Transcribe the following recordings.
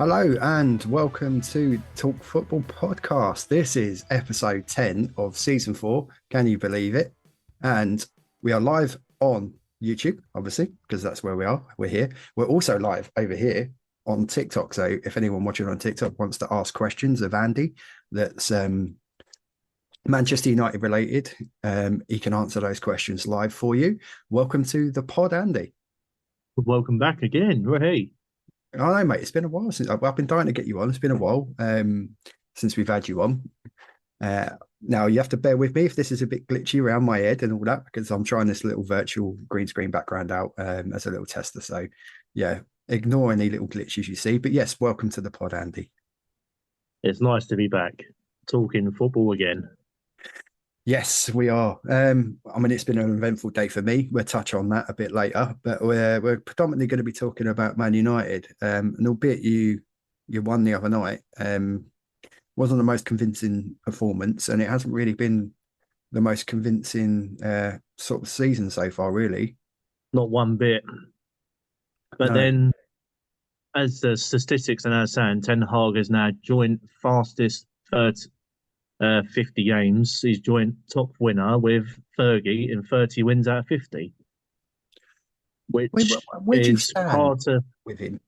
Hello and welcome to Talk Football Podcast. This is episode 10 of season 4. Can you believe it? And we are live on YouTube, obviously, because that's where we are. We're here. We're also live over here on TikTok. So if anyone watching on TikTok wants to ask questions of Andy that's Manchester United related, he can answer those questions live for you. Welcome to the pod, Andy. Welcome back again. Hey. I know, mate. It's been a while since I've been dying to get you on. It's been a while since we've had you on. Now you have to bear with me if this is a bit glitchy around my head and all that, because I'm trying this little virtual green screen background out as a little tester. So yeah, ignore any little glitches you see. But yes, welcome to the pod, Andy. It's nice to be back talking football again. Yes, we are. I mean, it's been an eventful day for me. We'll touch on that a bit later, but we're predominantly going to be talking about Man United. And albeit you won the other night, wasn't the most convincing performance, and it hasn't really been the most convincing sort of season so far, really. Not one bit. But No. then, as the statistics are now saying, Ten Hag is now joint fastest 50 games. He's joint top winner with Fergie in 30 wins out of 50, which Where do you is stand hard to. with him?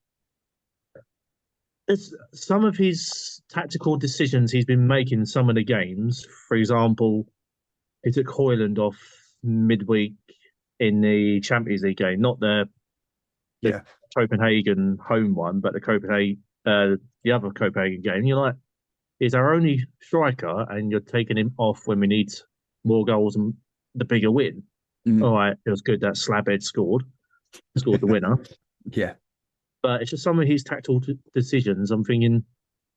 It's some of his tactical decisions he's been making some of the games. For example, he took Hoyland off midweek in the Champions League game, not the Yeah. Copenhagen home one, but the other Copenhagen game. You're like, he's our only striker, and you're taking him off when we need more goals and the bigger win. All right, it was good that Slabhead scored the winner. Yeah. But it's just some of his tactical decisions. I'm thinking,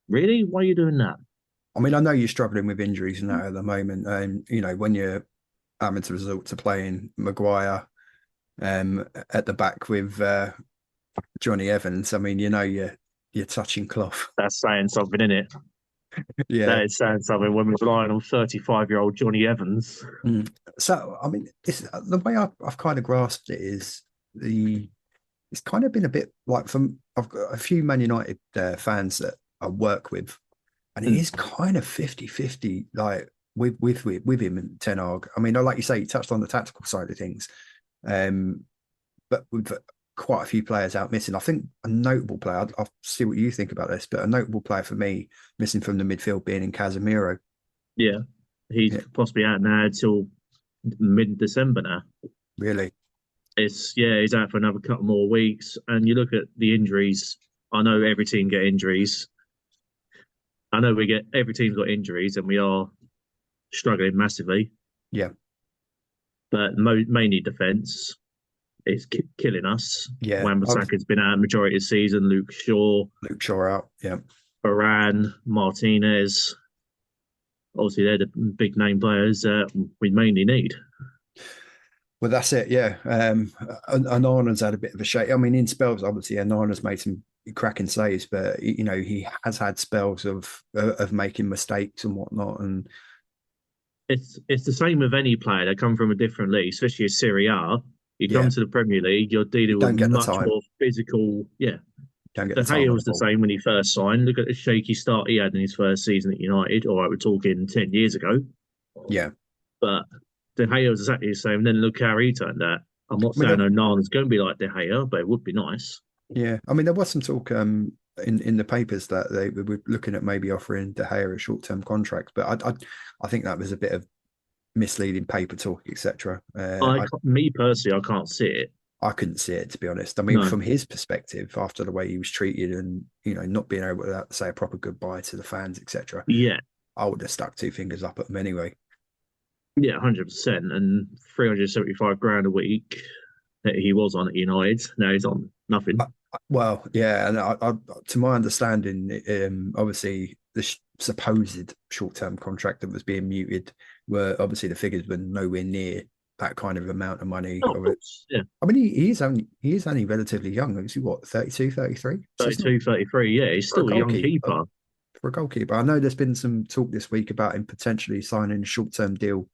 really, why are you doing that? I mean, I know you're struggling with injuries and that at the moment, and when you're having to resort to playing Maguire at the back with Johnny Evans. I mean, you're touching cloth. That's saying something, isn't it? Yeah, that is saying something when we're relying on 35-year-old Johnny Evans. So, I mean, the way I've kind of grasped it is it's kind of been a bit like I've got a few Man United fans that I work with, and it is kind of 50-50, like with him and Ten Hag. I mean, like you say, you touched on the tactical side of things, but with quite a few players out missing. I think a notable player, I'll see what you think about this, but a notable player for me missing from the midfield being in Casemiro. Yeah, he's possibly out now till mid-December now. Really? He's out for another couple more weeks. And you look at the injuries. I know every team get injuries. I know every team's got injuries, and we are struggling massively. Yeah. But mainly defence is killing us. Yeah. Wan-Bissaka's been out majority of the season. Luke Shaw out. Yeah. Varane, Martinez. Obviously, they're the big name players we mainly need. Well, that's it. Yeah. Onana's had a bit of a shake. I mean, in spells, obviously, Onana's made some cracking saves, but he has had spells of making mistakes and whatnot. And it's the same with any player that come from a different league, especially a Serie A. You come to the Premier League, you're dealing with much more physical. Yeah. Don't get De Gea was the same when he first signed. Look at the shaky start he had in his first season at United. All right, we're talking 10 years ago. Yeah. But De Gea was exactly the same. And then look how he turned out. I'm not saying Onana's going to be like De Gea, but it would be nice. Yeah. I mean, there was some talk in the papers that they were looking at maybe offering De Gea a short-term contract, but I think that was a bit of misleading paper talk, etc. Me personally, I can't see it. I couldn't see it, to be honest. I mean, from his perspective, after the way he was treated and, not being able to say a proper goodbye to the fans, etc. Yeah. I would have stuck two fingers up at him anyway. Yeah, 100%. And 375 grand a week that he was on at United. Now he's on nothing. Well, yeah. And to my understanding, obviously, the supposed short-term contract that was being muted were obviously the figures were nowhere near that kind of amount of money. Yeah. I mean, he is only relatively young. Is he what, 32, 33? 32, 33, yeah. He's still a young keeper. For a goalkeeper. I know there's been some talk this week about him potentially signing a short-term deal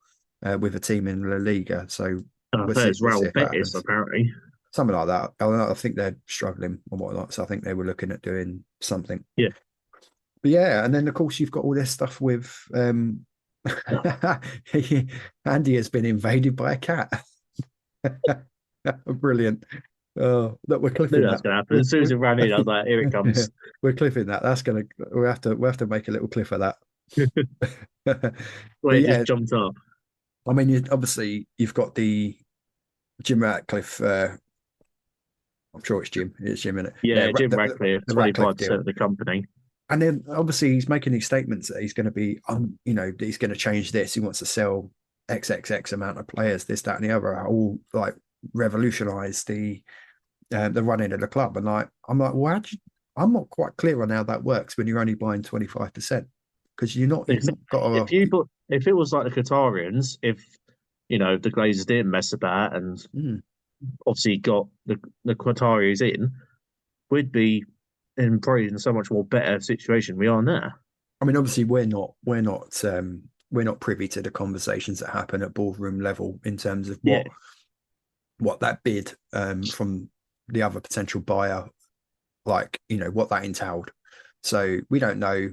with a team in La Liga. So it's Real Betis, apparently. something like that. I think they're struggling and whatnot, so I think they were looking at doing something. Yeah. But yeah, and then of course you've got all this stuff with Andy has been invaded by a cat. Brilliant. Oh, look, we're Knew clipping that was that. going to happen. As soon as it ran in, I was like, here it comes. We're clipping that. That's gonna we have to make a little clip of that. Well, But it just yeah, jumped up. I mean, obviously you've got the Jim Ratcliffe. I'm sure it's Jim. It's Jim in it. Yeah, Yeah, Jim Ratcliffe, the Ratcliffe 25% deal. of the company. And then obviously he's making these statements that he's going to be, he's going to change this. He wants to sell XXX amount of players, this, that, and the other, all like revolutionize the running of the club. And I'm like, well, I'm not quite clear on how that works when you're only buying 25% because you've not got If it was like the Qatarians, if the Glazers didn't mess about and obviously got the Qataris in, we'd be in probably in so much more better situation we are now. I mean, obviously we're not privy to the conversations that happen at boardroom level in terms of Yeah, what that bid from the other potential buyer, like, what that entailed. So we don't know,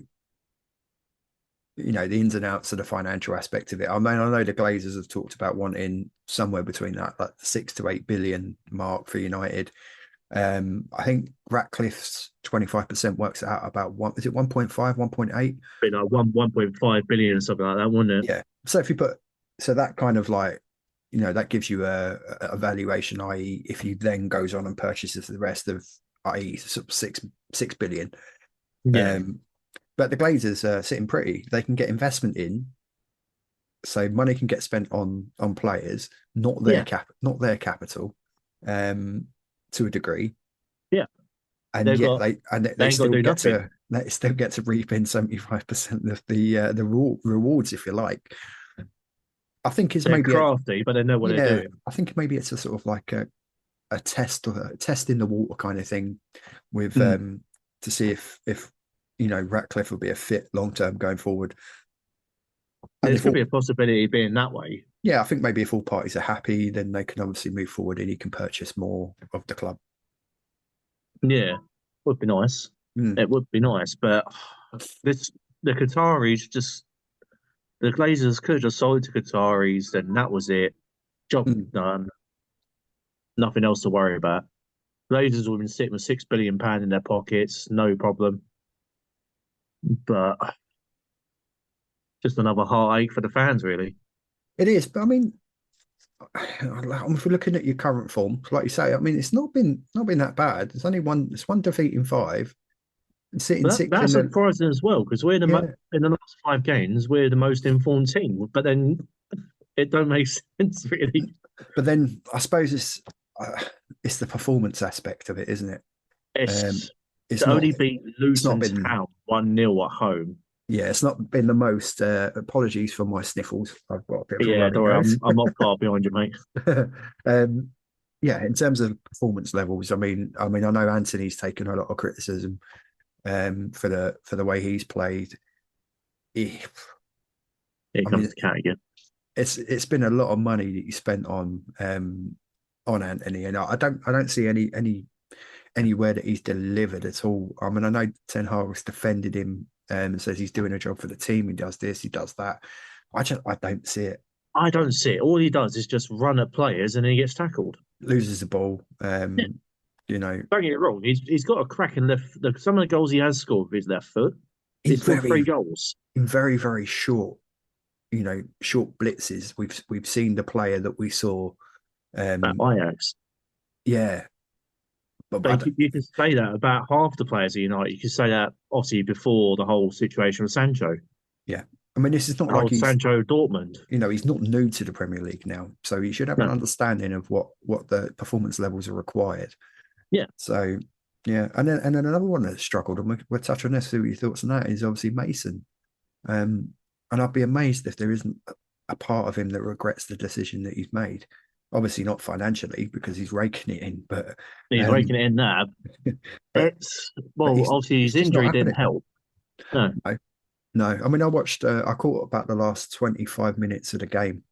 the ins and outs of the financial aspect of it. I mean, I know the Glazers have talked about wanting somewhere between that, like 6 to 8 billion mark for United. I think Ratcliffe's 25% works out about is it 1.5, 1.8? been like 1.5 billion or something like that, wouldn't it? Yeah. So that kind of like, that gives you a valuation, i.e., if he then goes on and purchases the rest of, i.e., sort of 6 billion. Yeah, But the Glazers are sitting pretty. They can get investment in, so money can get spent on players, not their yeah, capital, to a degree. yeah. And They've yet got they ain't got to still do get nothing. to reap in 75% of the rewards, if you like. I think it's They're maybe crafty, but they know what they're doing. I think maybe it's a sort of like a test or a test in the water kind of thing with to see if Ratcliffe will be a fit long term going forward. And There's if could all, be a possibility of being that way. yeah, I think maybe if all parties are happy, then they can obviously move forward and he can purchase more of the club. Yeah, would be nice. Mm, It would be nice, but this the Qataris just the Glazers could have just sold to Qataris, then that was it. Job mm. done. Nothing else to worry about. Glazers would have been sitting with £6 billion in their pockets, no problem. But just another heartache for the fans, really. It is, but I mean, if we're looking at your current form, like you say, I mean, it's not been that bad. It's one defeat in five, and sitting But sixth in that's the surprising as well because we're yeah. in the last 5 games we're the most informed team. But then it don't make sense really. But then I suppose it's the performance aspect of it, isn't it? Um, It's it's to not only beat it's not Luton been Town 1-0 at home. yeah, it's not been the most. Apologies for my sniffles. I've got a bit of a Yeah, runny don't worry, nose. I'm not far behind you, mate. um, yeah, in terms of performance levels, I know Anthony's taken a lot of criticism for the way he's played. He, Here I comes mean, the cat again. it's been a lot of money that you spent on Anthony, and I don't see anywhere that he's delivered at all. I mean, I know Ten Hag's defended him and says he's doing a job for the team. He does this, he does that. I don't see it. I don't see it. All he does is just run at players and then he gets tackled. Loses the ball. Yeah, You know, don't get it wrong. He's got a cracking left. Some of the goals he has scored with his left foot. in He's scored very 3 goals very short, short blitzes. We've seen the player that we saw. at Ajax. Yeah, but But you can say that about half the players at United. You can say that obviously before the whole situation with Sancho, yeah. I mean, this is not the like whole Sancho Dortmund. he's not new to the Premier League now, so he should have an No, understanding of what the performance levels are required. yeah, So, yeah, and then another one that struggled, and we'll touch on this. See what your thoughts on that is obviously Mason. And I'd be amazed if there isn't a part of him that regrets the decision that he's made. Obviously not financially because he's raking it in, he's raking it in there. but It's but well, obviously it's his just not injury didn't happening. help. No, No, no. I mean, I caught about the last 25 minutes of the game.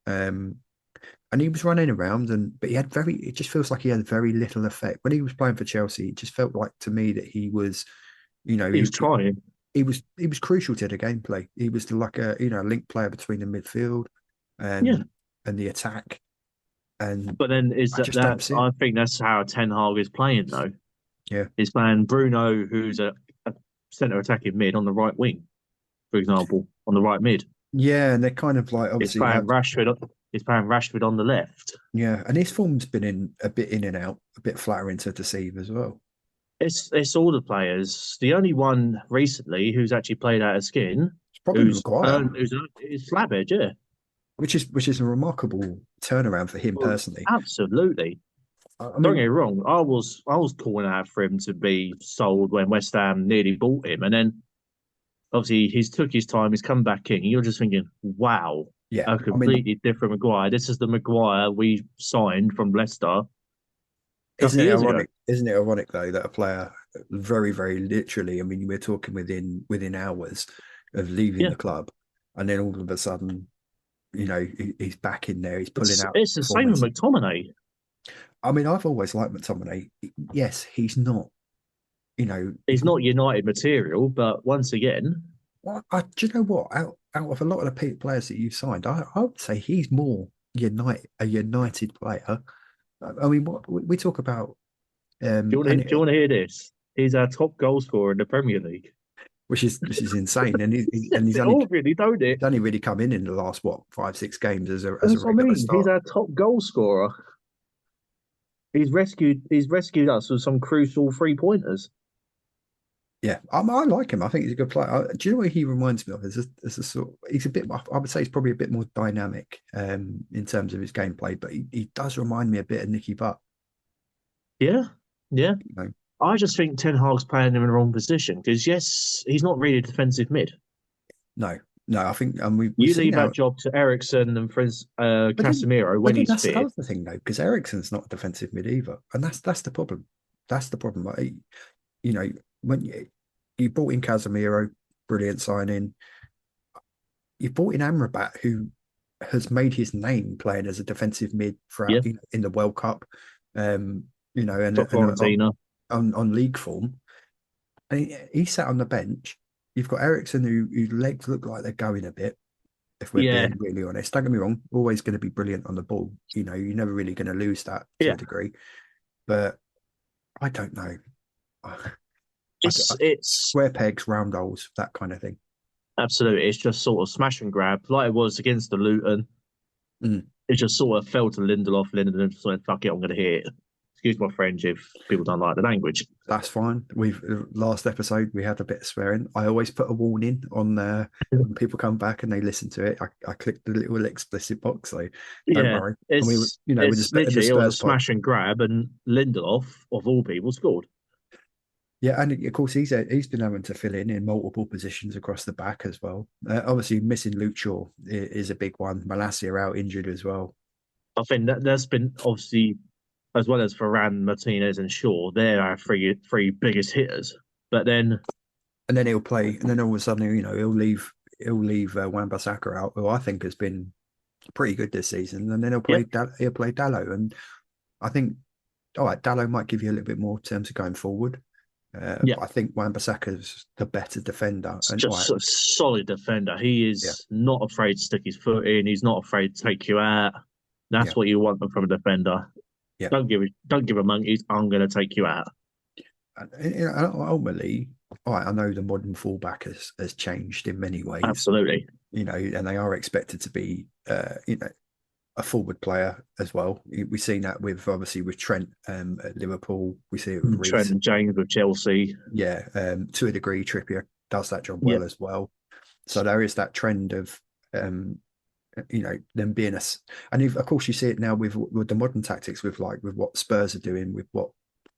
and he was running around, but he had very. It just feels like he had very little effect when he was playing for Chelsea. It just felt like to me that he was, you know, He was trying, he was crucial to the gameplay. He was like a link player between the midfield, yeah. and the attack. And But then is I just don't that see it. I think that's how Ten Hag is playing though. Yeah, He's playing Bruno, who's a centre attacking mid on the right wing, for example, on the right mid. yeah, and they're kind of like He's obviously playing have Rashford. He's playing Rashford on the left. yeah, and his form's been in a bit in and out, a bit flattering to deceive as well. It's all the players. The only one recently who's actually played out of skin, It's probably who's Maguire, earned, who's earned, is Slabhead, yeah. which is a remarkable turnaround for him Well, personally. absolutely. I Don't get mean, me wrong. I was calling out for him to be sold when West Ham nearly bought him, and then obviously he's took his time. He's come back in. And you're just thinking, wow, yeah, a I mean, completely different Maguire. This is the Maguire we signed from Leicester a isn't couple of it years ago. ironic? Isn't it ironic though that a player very, very literally, I mean, we're talking within hours of leaving Yeah, the club, and then all of a sudden, he's back in there. He's pulling out it's the same with performance. McTominay. I mean, I've always liked McTominay. Yes, he's not. He's not United material, but once again, Do you know what? Out of a lot of the players that you've signed, I would say he's more a United player. I mean, what we talk about, do you want to hear this? He's our top goal scorer in the Premier League. which is insane, and he's only Oh, really, don't it? he's only really come in the last what 5 6 games as a That's what I regular mean. He's start. our top goal scorer. He's rescued us with some crucial 3 pointers. Yeah, I like him. I think he's a good player. Do you know what he reminds me of? He's a bit. I would say he's probably a bit more dynamic in terms of his gameplay, but he does remind me a bit of Nicky Butt. Yeah, yeah. You know? I just think Ten Hag's playing him in the wrong position because yes, he's not really a defensive mid. No, no, I think we've You seen leave how. that job to Ericsson and But then, Casemiro but when then he's that's the fit. other thing though, because Ericsson's not a defensive mid either, and that's the problem. That's the problem. You know, when you brought in Casemiro, brilliant signing. You brought in Amrabat, who has made his name playing as a defensive mid Yeah, throughout in the World Cup, and top Fiorentina. on league form, and he sat on the bench. You've got Ericsson, whose legs look like they're going a bit. If we're Yeah, being really honest, don't get me wrong, always going to be brilliant on the ball. You're never really going to lose that to yeah. a degree. But I don't know. It's Square pegs, round holes, that kind of thing. absolutely. It's just sort of smash and grab, like it was against the Luton. Mm. It just sort of fell to Lindelof. Lindelof just went, "Fuck it, I'm going to hit it." Excuse my French if people don't like the language. That's fine. We've last episode we had a bit of swearing. I always put a warning on there when people come back and they listen to it. I click the little explicit box, so don't Yeah, worry. And with it's the literally it was a Spurs pod. smash and grab, and Lindelof of all people scored. Yeah, and of course he's been having to fill in multiple positions across the back as well. Obviously, missing Luke Shaw is a big one. Malacia out injured as well. I think that's been obviously as well as Varane, Martinez, and Shaw. They're our three biggest hitters. But then, And then he'll play, and then all of a sudden, he'll leave Wan-Bissaka out, who I think has been pretty good this season, and then yeah, he'll play Dallo, and I think all right, Dallo might give you a little bit more in terms of going forward. yeah, But I think Wan-Bissaka's the better defender, it's and all right, just a solid defender. He yeah, is not afraid to stick his foot in. He's not afraid to take you out. yeah, That's what you want from a defender. yeah. Don't give a monkeys. I'm going to take you out. And ultimately, all right, I know the modern fullback has changed in many ways, Absolutely. and they are expected to be, a forward player as well. We've seen that with obviously with Trent at Liverpool. We see it with Trent Reece. and James with Chelsea. Yeah, to a degree, Trippier does that job Yeah, well as well. So there is that trend of them being and of course you see it now with the modern tactics with what Spurs are doing, with what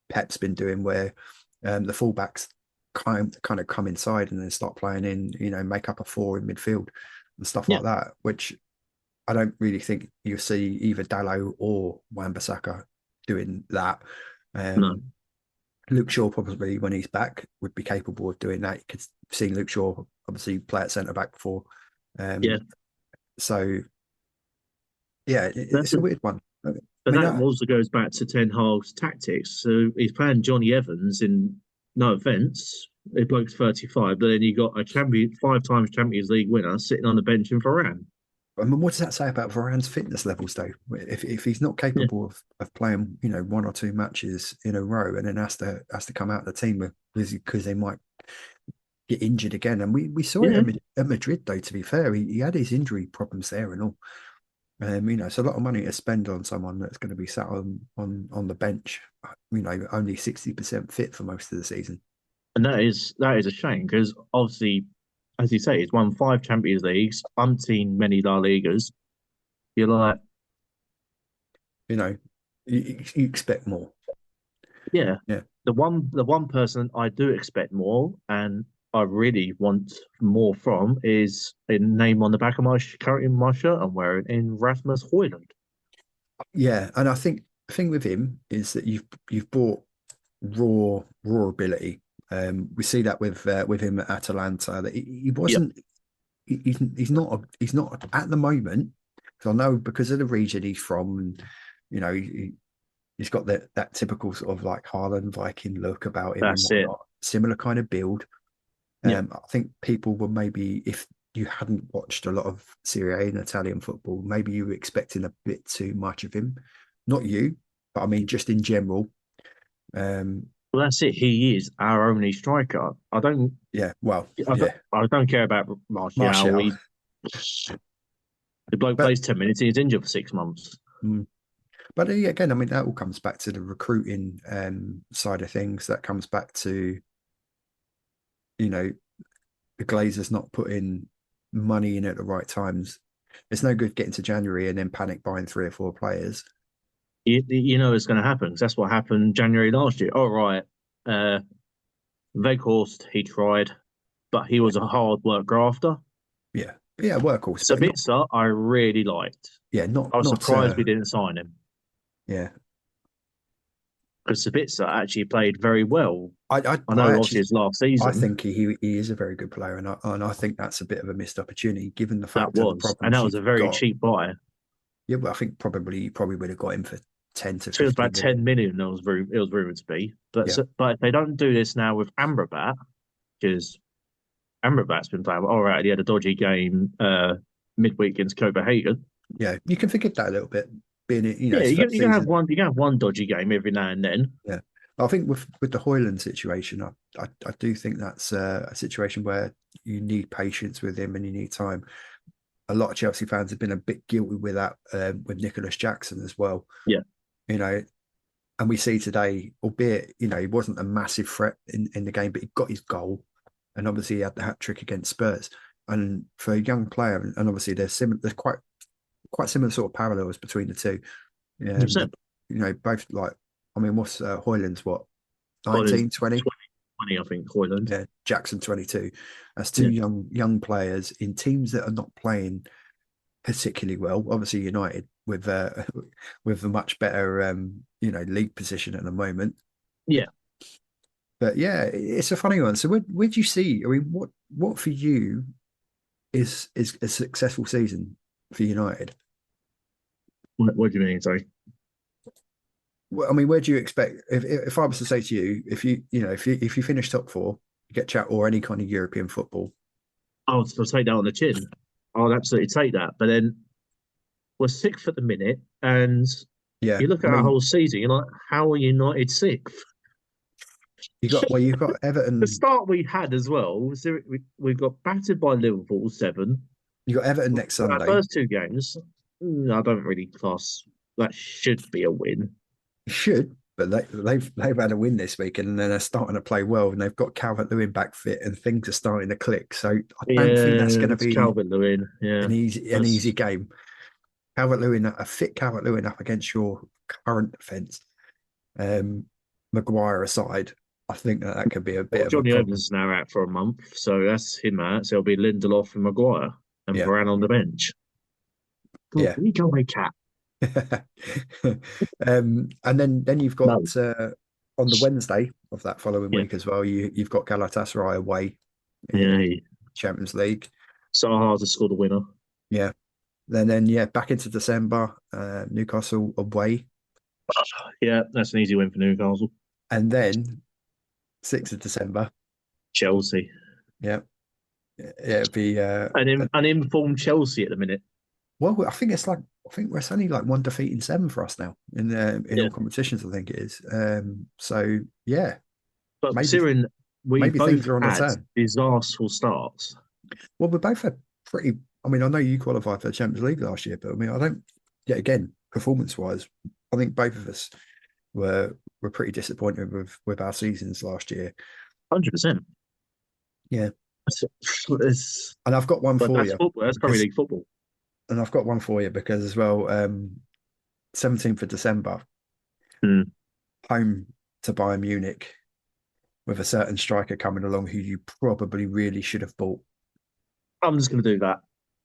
Pep's been doing, where the fullbacks kind of come inside and then start playing make up a four in midfield and stuff yeah. like that, which I don't really think you see either Dallo or Wan-Bissaka doing that. No. Um, Luke Shaw probably when he's back would be capable of doing that. You could see Luke Shaw obviously play at centre back before. Yeah. So Yeah, That, it's a weird one. I but mean, that also goes back to Ten Hag's tactics. So he's playing Johnny Evans in, no offence, the bloke's 35, but then you got a champion, 5 times Champions League winner sitting on the bench in Varane. I mean, what does that say about Varane's fitness levels, though? If he's not Yeah, capable of playing, 1 or 2 matches in a row, and then has to come out of the team because they might get injured again. And we saw it yeah. at Madrid, though. To be fair, he had his injury problems there and all. It's a lot of money to spend on someone that's going to be sat on the bench. Only 60% fit for most of the season. And that is a shame because obviously, as you say, he's won 5 Champions Leagues, umpteen many La Ligas. You're like, You know, you expect more. yeah, Yeah, the one person I do expect more, and I really want more from, is a name on the back of currently in my shirt I'm wearing, in Rasmus Højlund. yeah, and I think the thing with him is that you've bought raw ability. We see that with him at Atalanta that he Yep, wasn't. He's not at the moment. Because I know because of the region he's from, and he's got that typical sort of like Haaland Viking look about him and that's it. whatnot. Similar kind of build. Yep. I think people were maybe, if you hadn't watched a lot of Serie A and Italian football, maybe you were expecting a bit too much of him. Not you, but I mean just in general. Um, Well, that's it. He is our only striker. I don't, yeah, well, I don't, yeah, I don't care about Martial. Martial, The bloke but plays 10 minutes. He's injured for 6 months. mm, but again, I mean that all comes back to the recruiting side of things. That comes back to you know the Glazers not putting money in at the right times. It's no good getting to January and then panic buying 3 or 4 players. You know it's going to happen. 'Cause that's what happened January last year. All right, uh, Weghorst, he tried, but he was a hard work grafter. Yeah, yeah, workhorse, but not Sabitzer, I really liked. yeah, not I was not surprised we didn't sign him yeah. because Sabitzer actually played very well. I I, I know, I obviously, actually his last I season think he is a very good player, and I think that's a bit of a missed opportunity given the that fact of the was, and problems that was you've a very got. cheap buy. Yeah, well, I think probably you probably would have got him for 10 to So it was about 15 million. 10 million. It was rumored to be, but Yeah, but if they don't do this now with Amrabat, because Amrabat's been playing. All right, he had a dodgy game midweek against Copenhagen. yeah, you can forgive that a little bit, being it, Yeah, his first you can have season. one. You can have one dodgy game every now and then. Yeah, I think with the Hoyland situation, I do think that's a situation where you need patience with him and you need time. A lot of Chelsea fans have been a bit guilty with that with Nicholas Jackson as well. Yeah, You know, and we see today, albeit he wasn't a massive threat in the game, but he got his goal, and obviously he had the hat trick against Spurs. And for a young player, and obviously there's quite similar sort of parallels between the two. 100%. Um, both like, I mean, what's Hoyland's what Hoyland's 19, 20? 20, I think. Hoyland. Yeah, Jackson 22. That's two Yeah, young players in teams that are not playing particularly well. Obviously, United with with a much better league position at the moment. yeah. But yeah, it's a funny one. So where do you see? I mean, what for you is a successful season for United? What do you mean? Sorry. Well, I mean, where do you expect if I was to say to you, if you finish top four, you get chat or any kind of European football? I'll take that on the chin. I'll absolutely take that. But then we're sixth at the minute, and Yeah, you look I at our mean, whole season, you're like, how are United sixth? you've got The Everton, start we had as well, we got battered by Liverpool 7. you got Everton next Our Sunday. first 2 games, I don't really class that should be a win. You should, but they've had a win this week, and then they're starting to play well, and they've got Calvert-Lewin back fit, and things are starting to click. So I don't think that's Yeah, going to it's be Calvin Lewin. Yeah, an easy that's game. Calvert-Lewin, a fit Calvert-Lewin up against your current defence, um, Maguire aside, I think that could be a bit well, of a Johnny problem. Evans is now out for a month, so that's him out. So it'll be Lindelof and Maguire and Yeah, Varane on the bench. God, yeah. can you go away, cat? And then you've got No. on the Wednesday of that following Yeah, week as well. You've got Galatasaray away yeah. in Champions League. So hard to score the winner. Yeah, then yeah, back into December, Newcastle away, Yeah, that's an easy win for Newcastle. and then 6th of December. Chelsea. Yeah, yeah, it'd be An informed Chelsea at the minute. well, I think it's only like one defeat in seven for us now in Yeah. all competitions. I think it is. So yeah, But maybe considering we maybe both things are on the had turn. disastrous starts. Well, we both had pretty. I mean, I know you qualified for the Champions League last year, but I mean, I don't. Yet again, performance wise, I think both of us were pretty disappointed with our seasons last year. 100%. Yeah, It's, and I've got one but for that's you football. That's Premier because, League football. and I've got one for you because as well. 17th of December, Hmm. home to Bayern Munich with a certain striker coming along who you probably really should have bought. I'm just going to do that.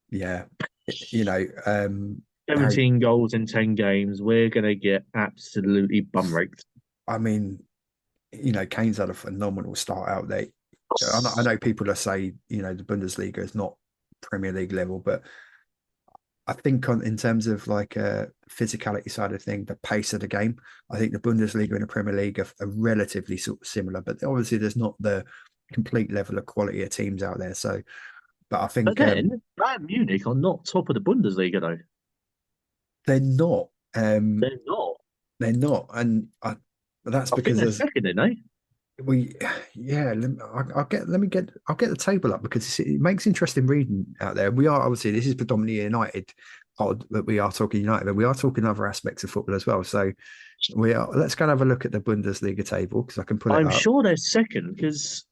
Yeah, you know, Harry. 17 goals in 10 games. We're going to get absolutely bum raked. I mean, Kane's had a phenomenal start out there. I know people are say, the Bundesliga is not Premier League level, but I think in terms of like physicality side of thing, the pace of the game, I think the Bundesliga and the Premier League are relatively sort of similar, but obviously there's not the complete level of quality of teams out there. So, but I But think then, Bayern Munich are not top of the Bundesliga, though. they're not. They're not. They're not, and that's I think because they're there's second, aren't they? we, yeah. I'll get the table up because it makes interesting reading out there. We are obviously this is predominantly United pod that we are talking United, but we are talking other aspects of football as well. So we are. Let's go and have a look at the Bundesliga table because I can pull it I'm up. sure they're second because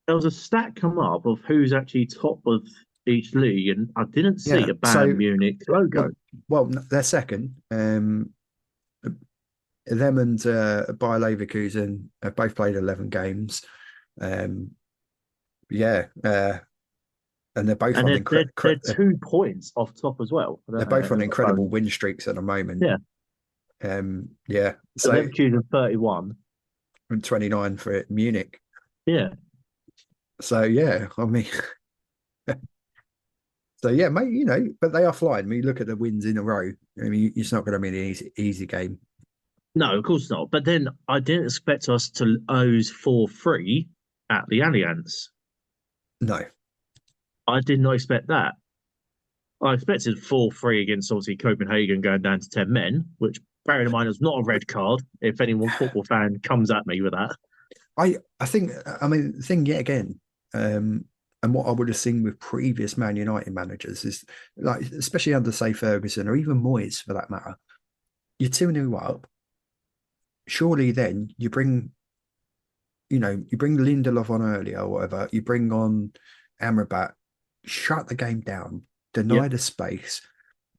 there was a stat come up of who's actually top of each league, and I didn't see Yeah. a So Bayern Munich logo. well, they're second. Them and Bayer Leverkusen have both played 11 games. Um, yeah, and they're both And on they're 2 points off top as well. I they're don't know both on who got incredible bonus. win streaks at the moment. Yeah. Yeah. So So Leverkusen 31. 29 for Munich. Yeah. So yeah, I mean, so yeah, mate. But they are flying. I mean, you look at the wins in a row. I mean, it's not going to be an easy game. No, of course not. But then I didn't expect us to lose 4-3 at the Allianz. No, I did not expect that. I expected 4-3 against obviously Copenhagen going down to 10 men, which bearing in mind is not a red card. If anyone football fan comes at me with that. I think I mean the thing yet again, and what I would have seen with previous Man United managers is like, especially under say Ferguson or even Moyes for that matter, you're 2-0 up. Surely then you bring Lindelof on earlier or whatever, you bring on Amrabat, shut the game down, Yeah. deny the space,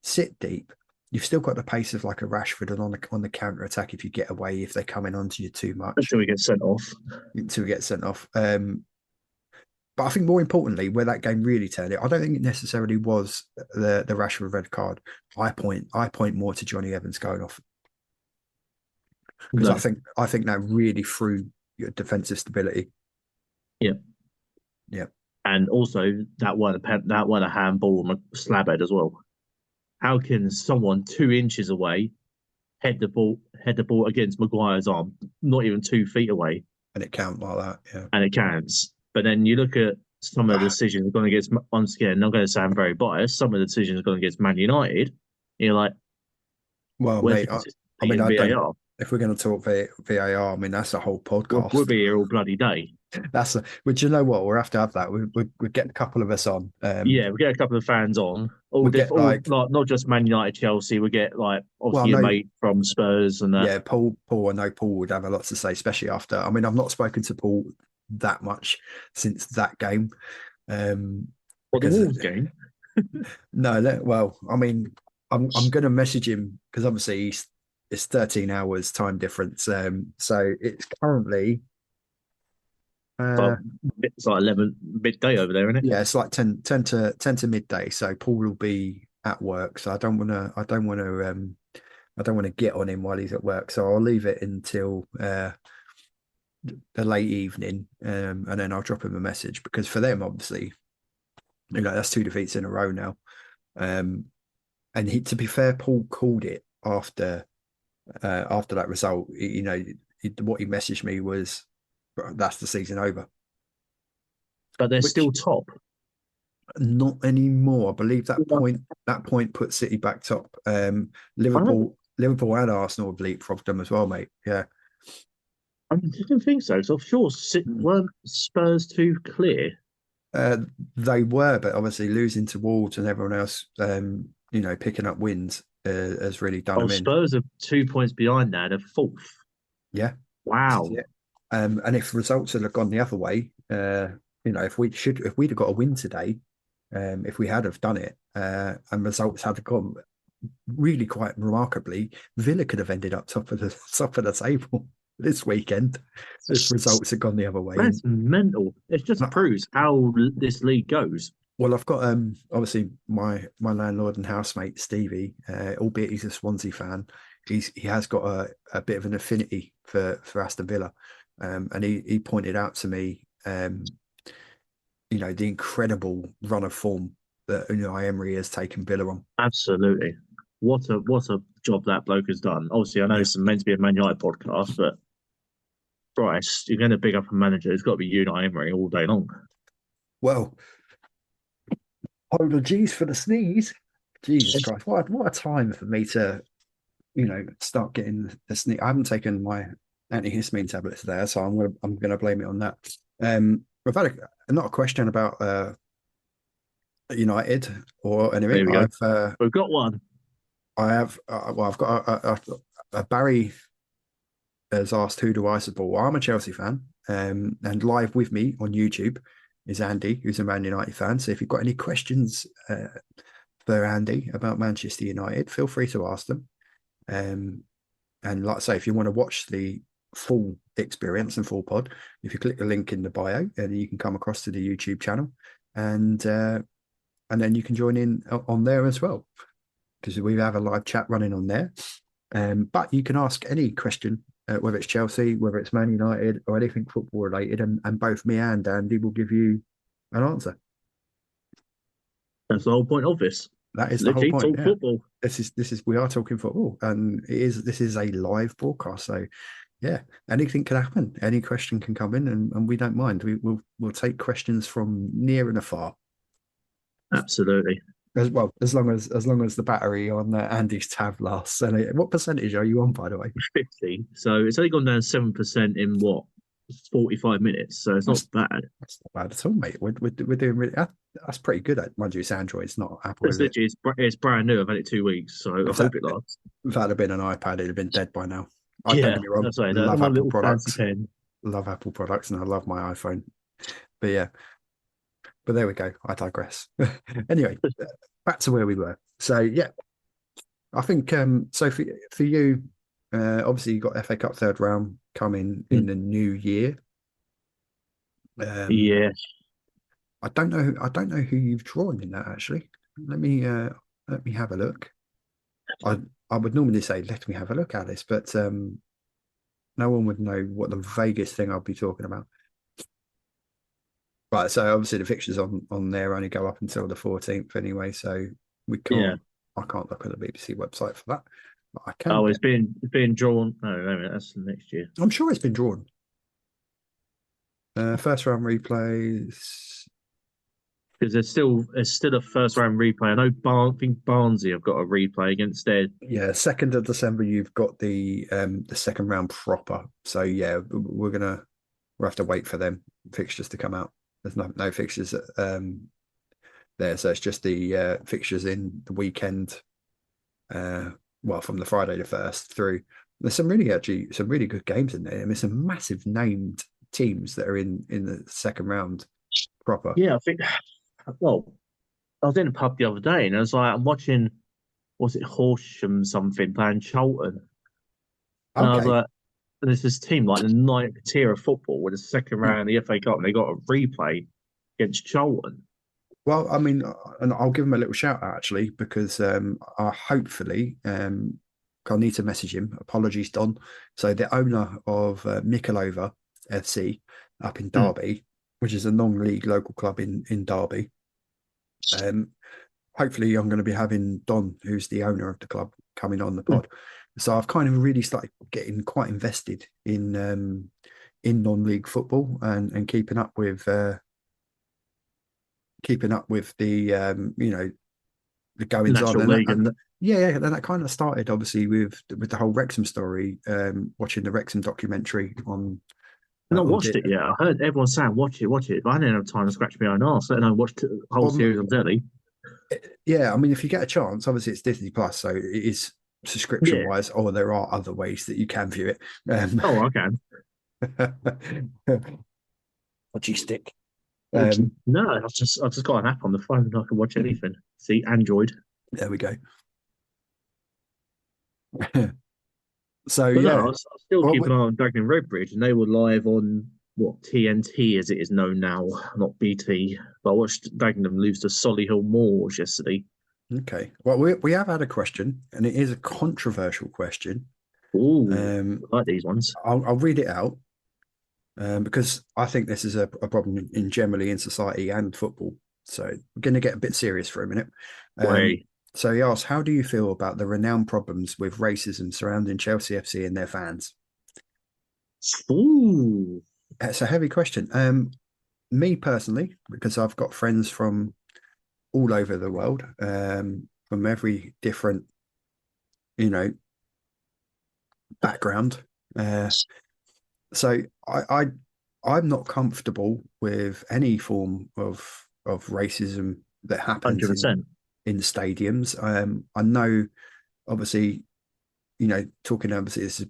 sit deep. You've still got the pace of like a Rashford and on the counter attack if you get away, if they're coming onto you too much Until we get sent off. until we get sent off. But I think more importantly, where that game really turned it, I don't think it necessarily was the Rashford red card. I point more to Johnny Evans going off because No. I think that really threw your defensive stability. Yeah. Yeah. And also that one a handball on a slab head as well. How can someone 2 inches away head the ball against Maguire's arm, not even 2 feet away, And it count like that, yeah. and it counts? But then you look at some of the decisions going against, once again, I'm going to sound very biased, some of the decisions going against Man United, you're like, Well, where's the mate, I consistency mean, in I don't. VAR? If we're going to talk VAR, I mean, that's a whole We'll podcast. be here all bloody day. Which you know what, we'll have to have that. We get a couple of us on. Yeah, we get a couple of fans on, We get like, not just Man United, Chelsea. We get like well, obviously your no, mate from Spurs and that. yeah, Paul. I know Paul would have a lot to say, especially after. I mean, I've not spoken to Paul that much since that game. Or the Because Wolves game. no, well, I mean, I'm going to message him because obviously it's 13 hours time difference. So it's currently. It's like 11 midday over there, isn't it? Yeah, it's like 10 to midday. So Paul will be at work. So I don't want to get on him while he's at work. So I'll leave it until the late evening, and then I'll drop him a message because for them, obviously, that's 2 defeats in a row now. And to be fair, Paul called it after that result. What he messaged me was, "That's the season over," but they're which still top. not anymore. I believe that point put City back top. I don't, Liverpool and Arsenal have leapfrogged them as well, mate. Yeah. I didn't think so. So sure, weren't Spurs too clear? Uh, they were, but obviously losing to Wolves and everyone else, picking up wins has really done Oh, them in. Spurs are 2 points behind now. They're fourth. Yeah, this is Wow. it. And if results had gone the other way, if we'd have got a win today, if we had have done it, and results had gone really quite remarkably, Villa could have ended up top of the table this weekend if results had gone the other way. That's mental. It just And proves how this league goes. well, I've got obviously my landlord and housemate Stevie, albeit he's a Swansea fan, he has got a bit of an affinity for Aston Villa, and he pointed out to me, the incredible run of form that Unai Emery has taken Villa on. Absolutely. What a job that bloke has done. Obviously, I know Yeah. it's meant to be a Man United podcast, but Bryce, you're going to big up a manager. It's got to be Unai Emery all day long. Well, hold on, geez, for the sneeze. Jesus Christ, what a time for me to start getting the sneeze. I haven't taken my antihistamine tablets there, so I'm gonna blame it on that. We've had not a question about United or There anything. we go. We've got one. I've got a Barry has asked, who do I support? Well, I'm a Chelsea fan, and live with me on YouTube is Andy, who's a Man United fan. So if you've got any questions for Andy about Manchester United, feel free to ask them. And like I say, if you want to watch the full experience and full pod, if you click the link in the bio, then you can come across to the YouTube channel, and then you can join in on there as well, because we have a live chat running on there. But you can ask any question, whether it's Chelsea, whether it's Man United, or anything football related, and both me and Andy will give you an answer. That's the whole point of this. That is the whole Literally point. talk Yeah. football. This is we are talking football, and this is a live broadcast. So yeah, anything can happen. Any question can come in, and we don't mind. We'll take questions from near and afar. Absolutely. As long as the battery on Andy's tab lasts. And what percentage are you on, by the way? 50. So it's only gone down 7% in what? 45 minutes. So it's not bad. That's not bad at all, mate. We're doing really. That's pretty good. Mind you, it's Android. It's not Apple, It's is it? literally it's brand new. I've had it 2 weeks, so I hope it lasts. If that had been an iPad, it'd have been dead by now. I don't Yeah, get me wrong. that's right. Love My Apple little fancy products. pen. Love Apple products, and I love my iPhone. But yeah, but there we go. I digress. Anyway, back to where we were. So yeah, I think so for you, obviously you got FA Cup third round coming in the new year. Yeah. I don't know who you've drawn in that actually. Let me have a look. I would normally say let me have a look at this, but no one would know what the vaguest thing I'll be talking about. Right, so obviously the fixtures on there only go up until the 14th anyway, so we can't. Yeah. I can't look at the BBC website for that. But I can. Oh, it's been drawn. No, that's next year. I'm sure it's been drawn. First round replays. Because there's still a first round replay. I know I think Barnsley have got a replay against their. Yeah, 2nd of December you've got the second round proper. So yeah, we'll have to wait for them fixtures to come out. There's no fixtures there, so it's just the fixtures in the weekend. From the Friday the 1st through. There's some really good games in there. I mean, some massive named teams that are in the second round proper. Yeah, I think. Well, I was in a pub the other day, and I was like, I'm watching. Was it Horsham something playing Charlton? And I was Okay. like, and there's this team like the ninth tier of football with a second round of the FA Cup, and they got a replay against Charlton. Well, I mean, and I'll give him a little shout out actually, because hopefully I'll need to message him. Apologies, Don. So the owner of Mikolova FC up in Derby, which is a non-league local club in Derby. hopefully I'm going to be having Don, who's the owner of the club, coming on the pod. So I've kind of really started getting quite invested in non-league football and keeping up with the the goings on. National And League, and yeah, then that kind of started obviously with the whole Wrexham story, watching the Wrexham documentary I've not on watched it yet. I heard everyone saying watch it, but I didn't have time to scratch my own arse. And I watched the whole on series on telly. yeah, I mean, if you get a chance, obviously it's Disney Plus, so it is subscription Yeah. wise, or there are other ways that you can view it. Oh, I can. Watchy stick. Um, No, I've just got an app on the phone and I can watch anything. See, Android. there we go. So But no, yeah, I still well, keep an eye on Dragon and Redbridge, and they were live on what TNT as it is known now, not BT. But I watched Dagenham lose to Solihull Moors yesterday. okay. Well, we have had a question, and it is a controversial question. Ooh, Um, I like these ones. I'll read it out because I think this is a problem in generally in society and football. So we're going to get a bit serious for a minute. Way. So he asks, how do you feel about the renowned problems with racism surrounding Chelsea FC and their fans? Ooh. It's a heavy question. Me personally, because I've got friends from all over the world, from every different, you know, background. So I'm not comfortable with any form of racism that happens 100%. in stadiums. I know, obviously, talking obviously this is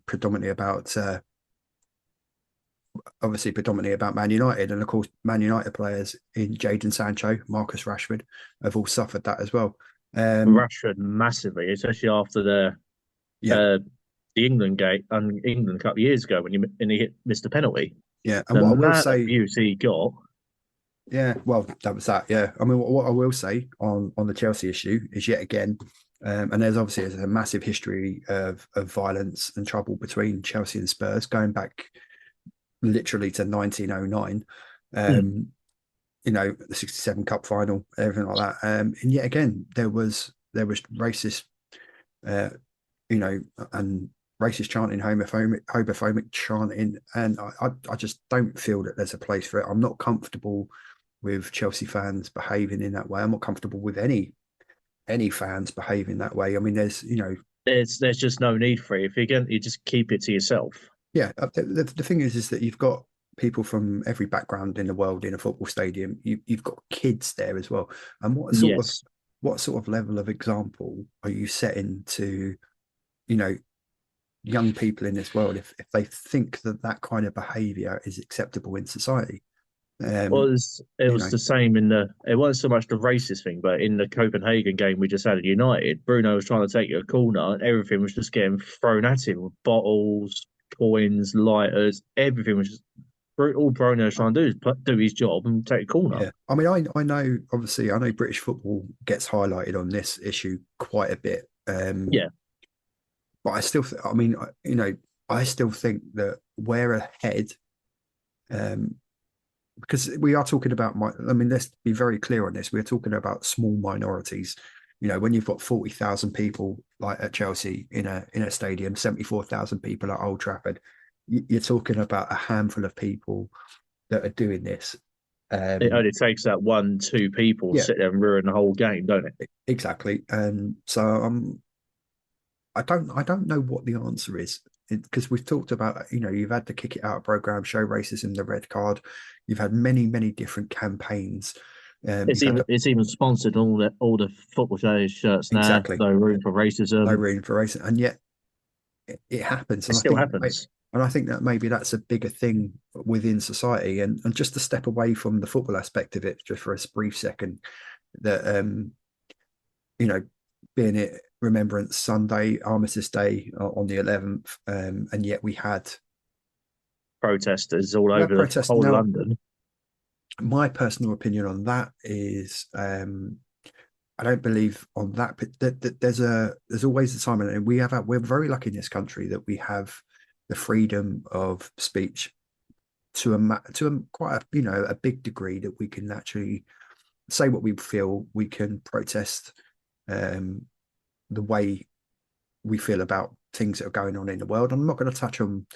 predominantly about Man United, and of course, Man United players in Jadon Sancho, Marcus Rashford have all suffered that as well. Rashford massively, especially after Yeah, uh, the England game and England a couple of years ago when he missed a penalty. yeah, and The what I will amount of say, abuse he got. yeah, well, that was that. Yeah, I mean, what I will say on the Chelsea issue is yet again, and there's a massive history of violence and trouble between Chelsea and Spurs going back literally to 1909. Mm. The 67 Cup final, everything like that. And yet again, there was racist, uh, and racist chanting, homophobic chanting, and I just don't feel that there's a place for it. I'm not comfortable with Chelsea fans behaving in that way. I'm not comfortable with any fans behaving that way. I mean, There's just no need for it. If you're going, you just keep it to yourself. yeah. The thing is that you've got people from every background in the world in a football stadium. You've got kids there as well. And Yes, what sort of level of example are you setting to, you know, young people in this world if they think that that kind of behavior is acceptable in society? Um, it you was know, the same in the. It wasn't so much the racist thing, but in the Copenhagen game we just had at United, Bruno was trying to take a corner, and everything was just getting thrown at him with bottles, coins, lighters. Everything was just all Bruno was trying to do is do his job and take a corner. yeah. I mean, I know obviously I know British football gets highlighted on this issue quite a bit. Yeah, But I still, I mean, I still think that we're ahead, um, because we are talking about I mean, let's be very clear on this. We're talking about small minorities. When you've got 40,000 people like at Chelsea in a stadium, 74,000 people at Old Trafford, you're talking about a handful of people that are doing this. it Um, only takes that one, two people to yeah, sit there and ruin the whole game, don't it? exactly. And so I don't know what the answer is, because we've talked about, you've had the Kick It Out program, Show Racism, the Red Card. You've had many, many different campaigns. It's You've had even it's even sponsored all the football shirts now. exactly No room for no racism. room for racism, and yet it happens. It still happens. And I think that maybe that's a bigger thing within society, and just to step away from the football aspect of it, just for a brief second, that you know, being it Remembrance Sunday, Armistice Day on the 11th, and yet Protesters all we had over the protests. whole of Now, London. my personal opinion on that is, I don't believe on that. But there's always a time, and we're very lucky in this country that we have the freedom of speech to a quite a big degree that we can actually say what we feel. We can protest um, the way we feel about things that are going on in the world. I'm not going to touch on,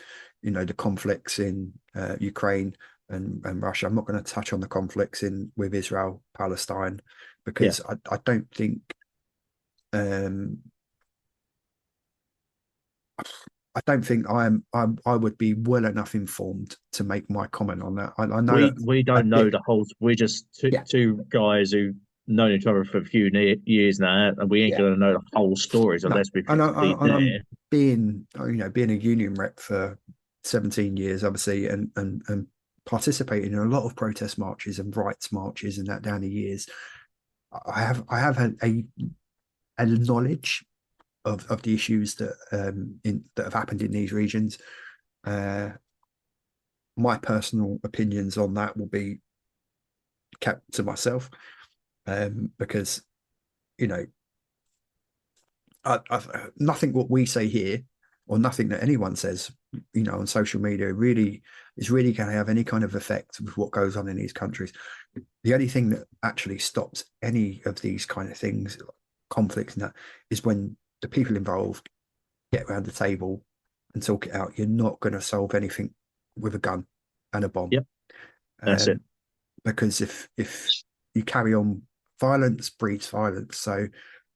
the conflicts in Ukraine and Russia. I'm not going to touch on the conflicts in with Israel, Palestine, Yeah. because I don't think um, I don't think I would be well enough informed to make my comment on that. I know that We a don't know bit, the whole. We're just yeah, two guys who known each other for a few years now, and we ain't yeah, gonna know the whole stories no, unless we're and physically I'm there. being a union rep for 17 years, obviously, and participating in a lot of protest marches and rights marches and that down the years. I have a knowledge of the issues that have happened in these regions. Uh, my personal opinions on that will be kept to myself, because you know nothing what we say here or nothing that anyone says on social media really is really going to have any kind of effect with what goes on in these countries. The only thing that actually stops any of these kind of things, conflicts and that, is when the people involved get around the table and talk it out. You're not going to solve anything with a gun and a bomb. Yep, that's it. um, because if you carry on, violence breeds violence. So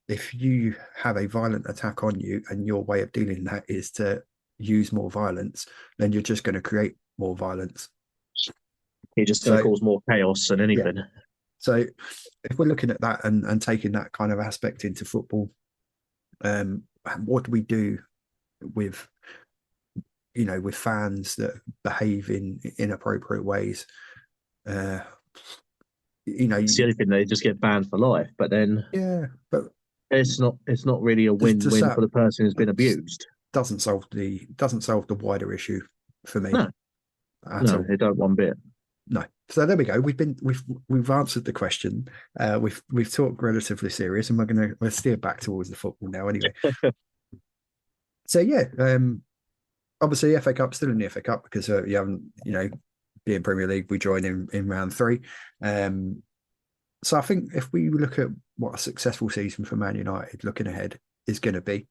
if you have a violent attack on you and your way of dealing with that is to use more violence, then you're just going to create more violence. You're just going to So cause more chaos than yeah, anything. so if we're looking at that and taking that kind of aspect into football, what do we do with with fans that behave in inappropriate ways? Uh, you know, It's the only thing they just get banned for life. But then yeah, but it's not really a does win-win that for the person who's been abused. doesn't solve the wider issue for me No, at no, all. they don't one bit. No. So there we go. We've answered the question. We've talked relatively serious, and we'll steer back towards the football now anyway. So yeah, obviously FA Cup still in the FA Cup because you haven't being Premier League, we join in round three. Um, so I think if we look at what a successful season for Man United looking ahead is going to be,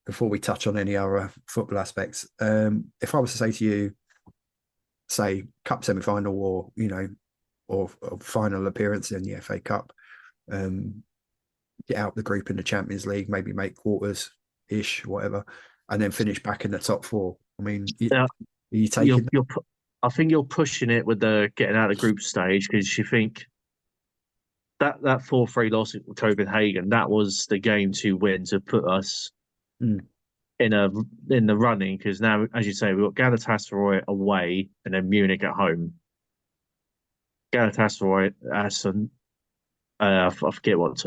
before we touch on any other football aspects, if I was to say to you, say cup semi-final or or final appearance in the FA Cup, um, get out the group in the Champions League, maybe make quarters ish, whatever, and then finish back in the top four. I mean, Now, are you you're, taking that? you're, I think you're pushing it with the getting out of the group stage because you think that 4-3 loss at Copenhagen, that was the game to win to put us Mm, in a in the running because now, as you say, we've got Galatasaray away and then Munich at home. Galatasaray has some, I forget what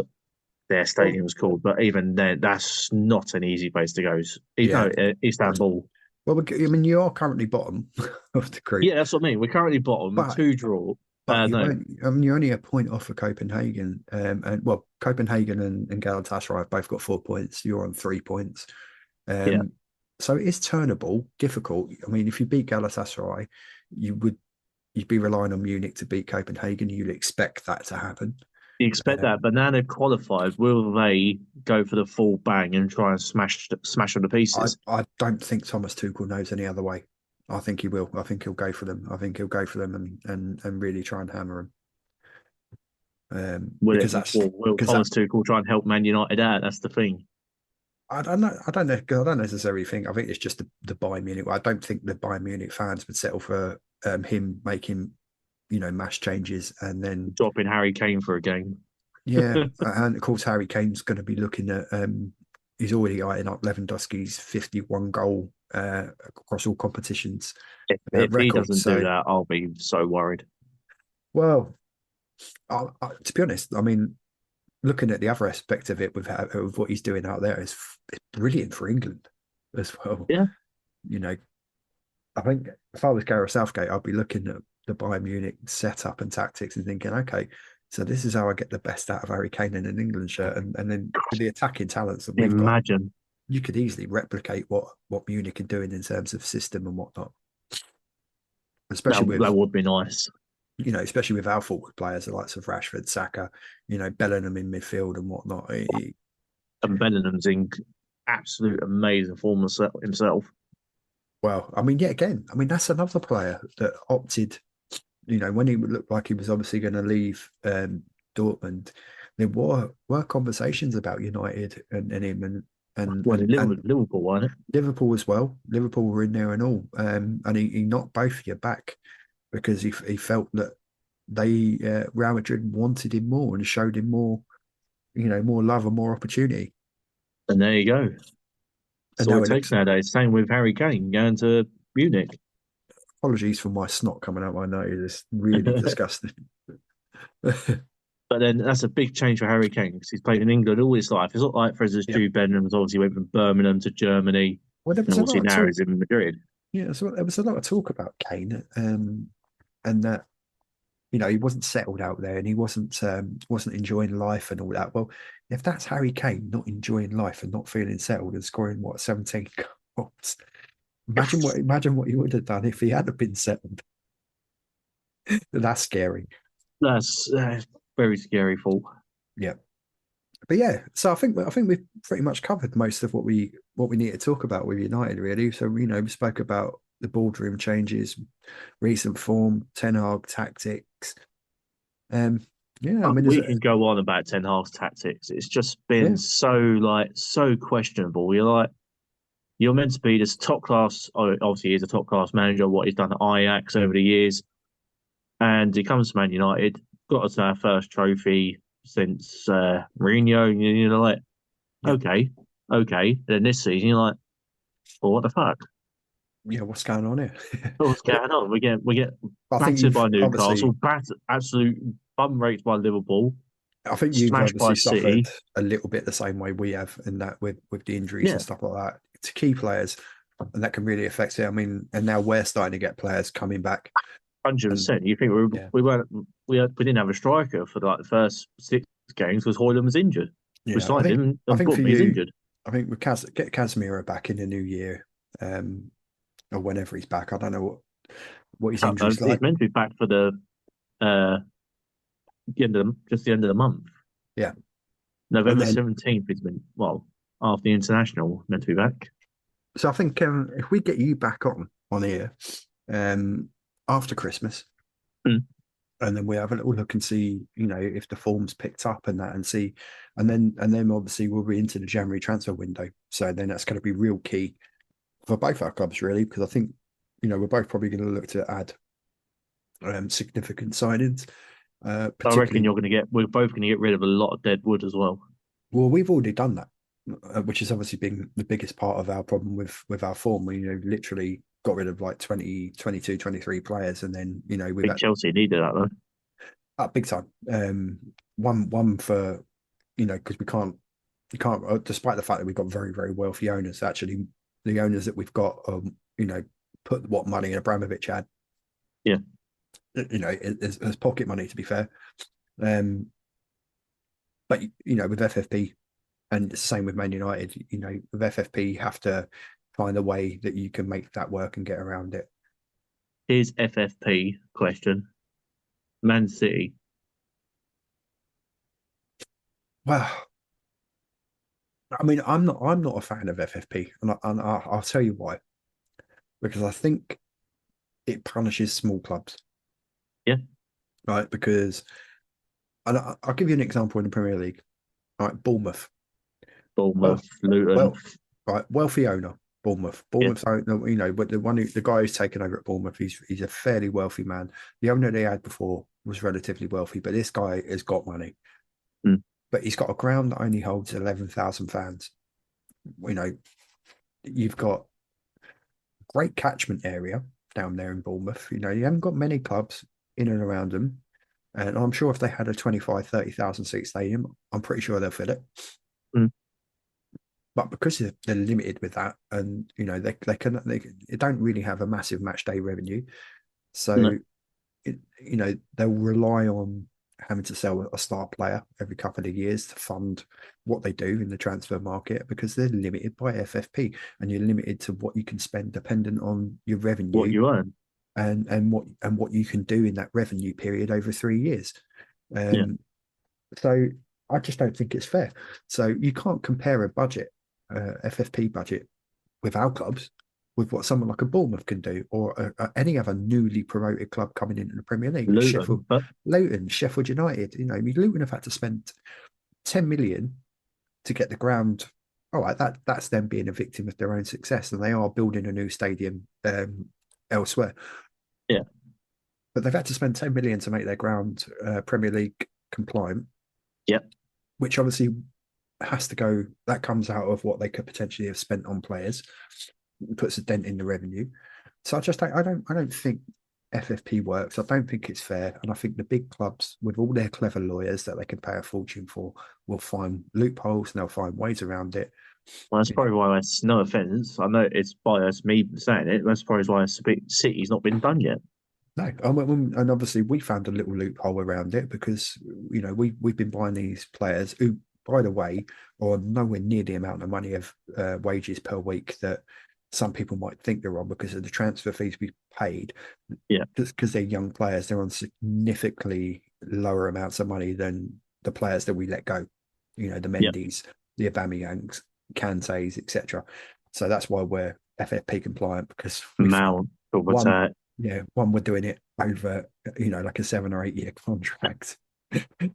their well, stadium was called, but even then, that's not an easy place to go. No, yeah. Istanbul. Well, I mean, you are currently bottom of the group, Yeah, that's what I mean. We're currently bottom with but two draw. you're No, only, I mean, you're only a point off of Copenhagen, and well, Copenhagen and Galatasaray have both got 4 points. You're on 3 points. yeah, Um, so it is turnable, difficult. I mean, if you beat Galatasaray, you would you'd be relying on Munich to beat Copenhagen. You'd expect that to happen. you expect that, Um, but now they've qualified. Will they go for the full bang and try and smash them to I pieces? I don't think Thomas Tuchel knows any other way. I think he will. I think he'll go for them. I think he'll go for them and really try and hammer them. Will it? Because that's Will because that Thomas Tuchel try and help Man United out? That's the thing. I don't know. I don't know. 'Cause I don't necessarily think. I think it's just the Bayern Munich. I don't think the Bayern Munich fans would settle for him making mass changes and then Dropping Harry Kane for a game. yeah, and of course Harry Kane's going to be looking at he's already eyeing up Lewandowski's 51 goal across all competitions If he record. doesn't do So that, I'll be so worried. well, to be honest, I mean, looking at the other aspect of it with what he's doing out there is it's brilliant for England as well. Yeah, You know, I think if I was Gareth Southgate, I'd be looking at the Bayern Munich setup and tactics and thinking, okay, so this is how I get the best out of Harry Kane in an England shirt, and then with the attacking talents that we've got, imagine you could easily replicate what Munich are doing in terms of system and whatnot. that Especially that with would be nice. you know, especially with our forward players, the likes of Rashford, Saka, you know, Bellingham in midfield and whatnot. And Bellingham's in absolute amazing form himself. Well, I mean, yeah, again, I mean, that's another player that opted, you know, when he looked like he was obviously going to leave Dortmund, there were conversations about United and him Well, and Liverpool won it. Liverpool as well. Liverpool were in there and all, and he knocked both of you back because he felt that they Real Madrid wanted him more and showed him more, you know, more love and more opportunity. And there you go. That's And all now it it takes looks. nowadays. Same with Harry Kane going to Munich. Apologies for my snot coming out my nose. It's really disgusting. But then that's a big change for Harry Kane because he's played in England all his life. It's not like, for instance, Yeah. Jude Bellingham's obviously went from Birmingham to Germany, Well, there and was a obviously lot of now talk. he's in Madrid. Yeah, so there was a lot of talk about Kane, and that you know he wasn't settled out there and he wasn't enjoying life and all that. Well, if that's Harry Kane not enjoying life and not feeling settled and scoring what 17 goals, imagine what he would have done if he had been settled. That's scary. That's very scary thought. Yeah, but yeah, so I think we've pretty much covered most of what we need to talk about with United, really. So you know, we spoke about the boardroom changes, recent form, Ten Hag tactics. Um, yeah, I mean, is We it? can go on about Ten Hag's tactics. It's just been Yeah, so questionable. You're meant to be this top class. Obviously, he's a top class manager. What he's done at Ajax over the years, and he comes to Man United, got us our first trophy since Mourinho. And you're like, yeah, okay, okay. And then this season, you're like, well, what the fuck? yeah. What's going on here? What's But going on? We get I think battered you've by Newcastle, obviously, battered absolute bum raped by Liverpool, I think you've smashed by obviously suffered City. a little bit the same way we have, in that with the injuries and Yeah, stuff like that to key players, and that can really affect it. I mean, and now we're starting to get players coming back, hundred and percent. You think yeah, we weren't we didn't have a striker for like the first 6 games because Hoyland was injured. We yeah. signed him I and think bought for him. He's you, injured. I think with get Casemiro back in the new year, um, or whenever he's back. I don't know what his injury's He's like. meant to be back for uh, the end of the month. Yeah, and November then 17th. He's been after the international meant to be back. so I think if we get you back on here, um, after Christmas, Mm. and then we have a little look and see, you know, if the form's picked up and that, and see, and then obviously we'll be into the January transfer window. So then that's going to be real key for both our clubs, really, because I think, you know, we're both probably going to look to add significant signings, I reckon particularly. we're both going to get rid of a lot of dead wood as well. Well, we've already done that, which has obviously been the biggest part of our problem with our form. We, you know, literally got rid of like 20, 22, 23 players, and then, you know, I we've think had Chelsea needed that though. big time. One for, you know, because you can't, despite the fact that we've got very, very wealthy owners, actually the owners that we've got, you know, put what money Abramovich had, Yeah, you know, as pocket money, to be fair. Um, but you know, with FFP, and it's the same with Man United, you know, with FFP, you have to find a way that you can make that work and get around it. here's FFP question: Man City. Well, I mean, I'm not a fan of FFP, I'll tell you why. Because I think it punishes small clubs, Yeah, right? Because, and I'll give you an example in the Premier League, right? Bournemouth, well, Bournemouth, Luton. well, right, wealthy owner, Bournemouth. Yeah, Bournemouth's owner, you know, but the guy who's taken over at Bournemouth, he's a fairly wealthy man. The owner they had before was relatively wealthy, but this guy has got money. mm. But he's got a ground that only holds 11,000 fans. You know, you've got great catchment area down there in Bournemouth. You know, you haven't got many clubs in and around them. And I'm sure if they had a 25, 30,000 seat stadium, I'm pretty sure they'll fill it. Mm. But because they're limited with that, and you know they don't really have a massive match day revenue, No. so you know they'll rely on having to sell a star player every couple of years to fund what they do in the transfer market, because they're limited by FFP, and you're limited to what you can spend dependent on your What revenue you earn? and what you can do in that revenue period over 3 years. Yeah. So I just don't think it's fair. So you can't compare a budget, FFP budget, with our clubs with what someone like a Bournemouth can do, or any other newly promoted club coming into the Premier League. Luton, but Luton, Sheffield United. You know, I mean, Luton have had to spend 10 million to get the ground. All right, that's them being a victim of their own success, and they are building a new stadium elsewhere. yeah, But they've had to spend 10 million to make their ground Premier League compliant. yeah. Which obviously has to go. That comes out of what they could potentially have spent on players. It puts a dent in the revenue. So I don't think FFP works. I don't think it's fair, and I think the big clubs, with all their clever lawyers that they can pay a fortune for, will find loopholes and they'll find ways around it. Well, that's probably why that's no offense. I know it's biased me saying it. That's probably why City's not been done yet. No, and obviously we found a little loophole around it because we've been buying these players who, by the way, are nowhere near the amount of money of wages per week that some people might think they're on because of the transfer fees we paid. Yeah, just because they're young players, they're on significantly lower amounts of money than the players that we let go. You know, the yeah. Mendy's, the Aubameyangs, Kante's, etc. So that's why we're FFP compliant because Mount, one, one we're doing it over, like a 7 or 8 year contract,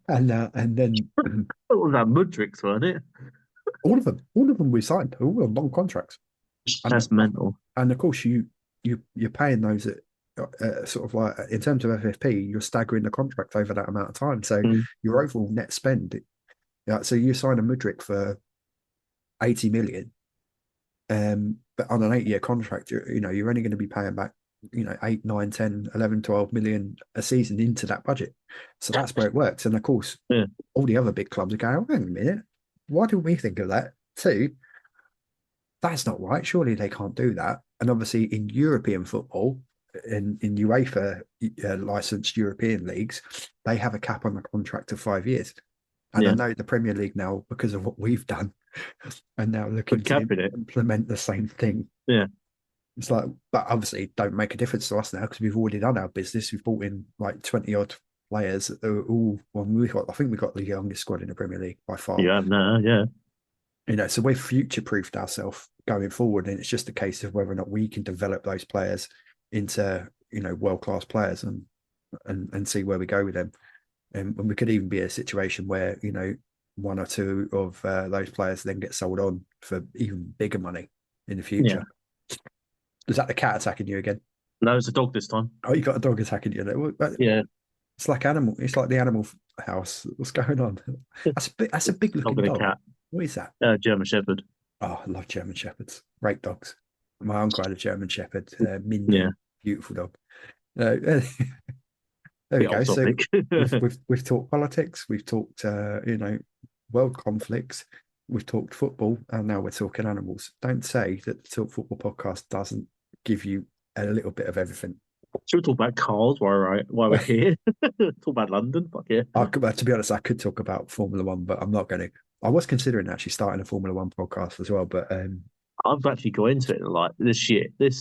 and then What was that, Mudrix, wasn't it? all of them we signed, all on long contracts, and That's mental. and of course you're paying those at sort of like in terms of FFP, you're staggering the contract over that amount of time, so Mm. your overall net spend. Yeah, so you sign a Mudryk for 80 million, but on an 8 year contract, you're only going to be paying back 8, 9, 10, 11, 12 million a season into that budget. So that's where it works. And of course, Yeah, all the other big clubs are going, wait a minute, why didn't we think of that? Two, that's not right. Surely they can't do that. And obviously in European football, in UEFA licensed European leagues, they have a cap on the contract of 5 years. And I yeah. know the Premier League now, because of what we've done, and now looking Put to cap in it. implement the same thing. Yeah, It's like, but obviously it don't make a difference to us now because we've already done our business. We've brought in like 20 odd players that are all, I think we got the youngest squad in the Premier League by far. yeah, no, yeah. So we've future proofed ourselves going forward. And it's just a case of whether or not we can develop those players into, world class players and see where we go with them. And we could even be a situation where, one or two of those players then get sold on for even bigger money in the future. Yeah. Is that the cat attacking you again? No, it's a dog this time. Oh, you got a dog attacking you. Yeah, It's like animal. It's like the Animal House. What's going on? That's a big looking dog and a dog. cat. What is that? German Shepherd. Oh, I love German Shepherds. Great dogs. My uncle had a German Shepherd, Mindy, Yeah, beautiful dog. There we bit go. off So topic. we've talked politics. We've talked world conflicts. We've talked football, and now we're talking animals. Don't say that the Talk Football podcast doesn't give you a little bit of everything. Should we talk about cars while we're here? Talk about London, fuck yeah. To be honest, I could talk about Formula One, but I'm not going to. I was considering actually starting a Formula One podcast as well, but I've actually got into it like this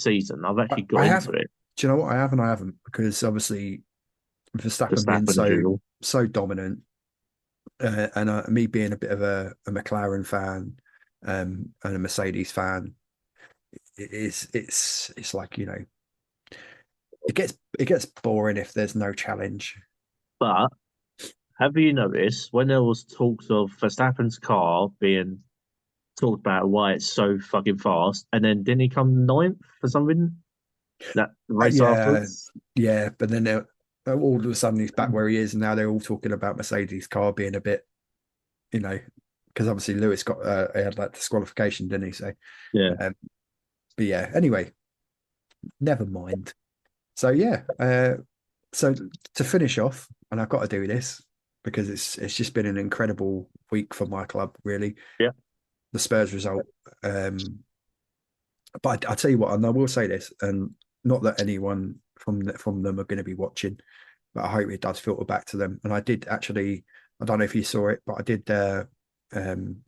season. I've actually got I into have. it. Do you know what I have and I haven't? Because obviously Verstappen being Verstappen duel. so dominant, and me being a bit of a McLaren fan, and a Mercedes fan, it's like it gets boring if there's no challenge. But have you noticed when there was talks of Verstappen's car being talked about why it's so fucking fast, and then didn't he come ninth for something that race Yeah, afterwards? yeah, but then all of a sudden he's back where he is, and now they're all talking about Mercedes car being a bit, because obviously Lewis got he had that disqualification, didn't he? So, Yeah, but yeah. Anyway, never mind. So yeah, so to finish off, and I've got to do this because it's just been an incredible week for my club, really. yeah. The Spurs result. But I tell you what, and I will say this, and not that anyone from them are going to be watching, but I hope it does filter back to them. And I did actually, I don't know if you saw it, but I did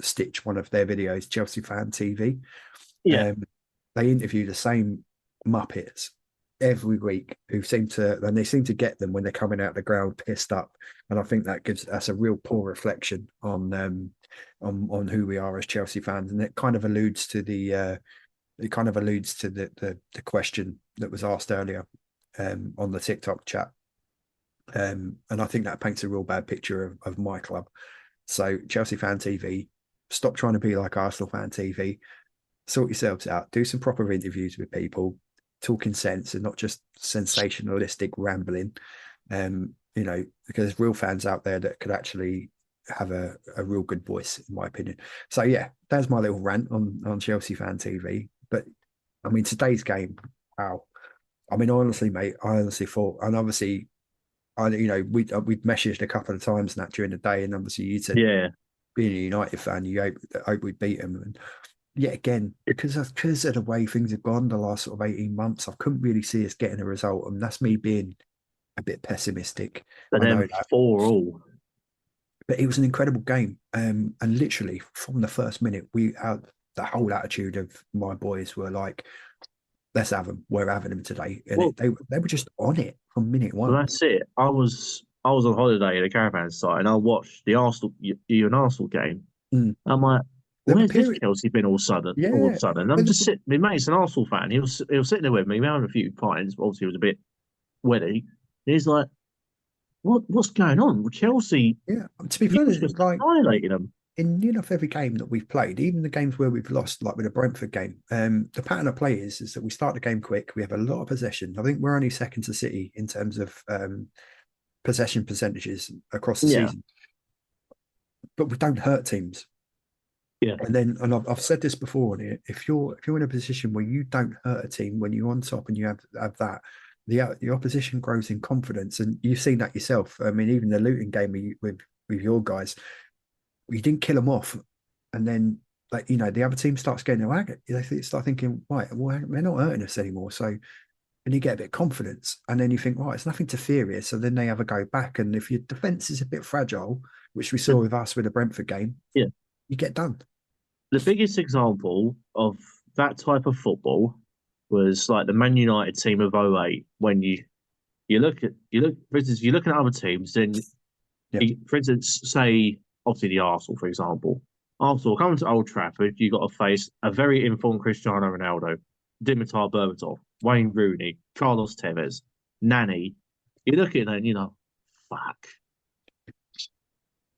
stitch one of their videos, Chelsea Fan TV. Yeah. They interview the same Muppets every week who seem to, and they seem to get them when they're coming out the ground pissed up, and I think that's a real poor reflection on who we are as Chelsea fans, and it kind of alludes to the question that was asked earlier on the TikTok chat, and I think that paints a real bad picture of my club. So Chelsea fan TV, stop trying to be like Arsenal fan TV. Sort yourselves out. Do some proper interviews with people, talking sense and not just sensationalistic rambling. Because there's real fans out there that could actually have a real good voice, in my opinion. So yeah, that's my little rant on Chelsea fan TV. But I mean, today's game, wow. I mean, honestly, mate, I honestly thought, and obviously, we'd messaged a couple of times and that during the day, and obviously you said, Yeah, being a United fan, you hope we'd beat them. And yet again, because of the way things have gone the last sort of 18 months, I couldn't really see us getting a result. And that's me being a bit pessimistic. but I know then that. 4-4. But it was an incredible game. And literally from the first minute, we had the whole attitude of my boys were like, let's have them. We're having them today. And Well, they were just on it from minute well, one. that's it. I was on holiday at a caravan site, and I watched the you and Arsenal game. Mm. I'm like, There were where's this period, Chelsea been all of a sudden? All of a yeah. sudden, I'm just sitting. My mate's an Arsenal fan. He was sitting there with me. We had a few pints. Obviously, he was a bit wetty. And he's like, what's going on? Well, Chelsea, Yeah. To be you fair, was just like annihilating them. in every game that we've played, even the games where we've lost, like with the Brentford game, the pattern of play is that we start the game quick. We have a lot of possession. I think we're only second to City in terms of possession percentages across the Yeah, season, but we don't hurt teams. yeah. And I've said this before on here, if you're in a position where you don't hurt a team when you're on top and you have that, the opposition grows in confidence, and you've seen that yourself. I mean, even the Luton game with your guys, you didn't kill them off, and then the other team starts getting their wagon. They start thinking, right, well, they're not hurting us anymore. So, and you get a bit of confidence, and then you think, right, it's nothing to fear here. So then they have a go back, and if your defense is a bit fragile, which we saw The, with us with the Brentford game, yeah. you get done. The biggest example of that type of football was like the Man United team of '08. When for instance, you're looking at other teams, then Yeah, for instance, say obviously the Arsenal, for example. Arsenal coming to Old Trafford, you got to face a very informed Cristiano Ronaldo, Dimitar Berbatov, Wayne Rooney, Carlos Tevez, Nani. You look at it and you know, fuck.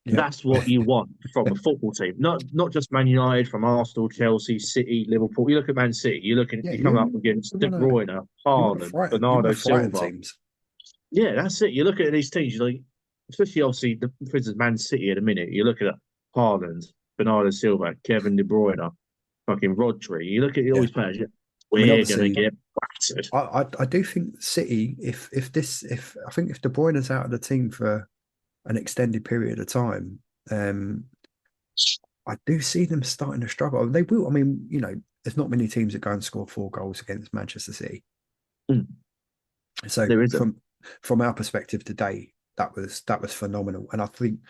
yeah, That's what you want from a football team, not just Man United, from Arsenal, Chelsea, City, Liverpool. You look at Man City, yeah. you come up against De Bruyne, Haaland, You want Bernardo to frighten Silva. teams. Yeah, that's it. You look at these teams, you like, especially obviously, for instance, Man City at a minute. You look at Haaland, Bernardo Silva, Kevin De Bruyne, fucking Rodri. You look at all Yeah, these players. I mean, We're gonna obviously, get battered. I do think City, if I think if De Bruyne is out of the team for an extended period of time, um, I do see them starting to struggle. They will. I mean, there's not many teams that go and score 4 goals against Manchester City. Mm, So there isn't. from our perspective today, that was phenomenal. And I think,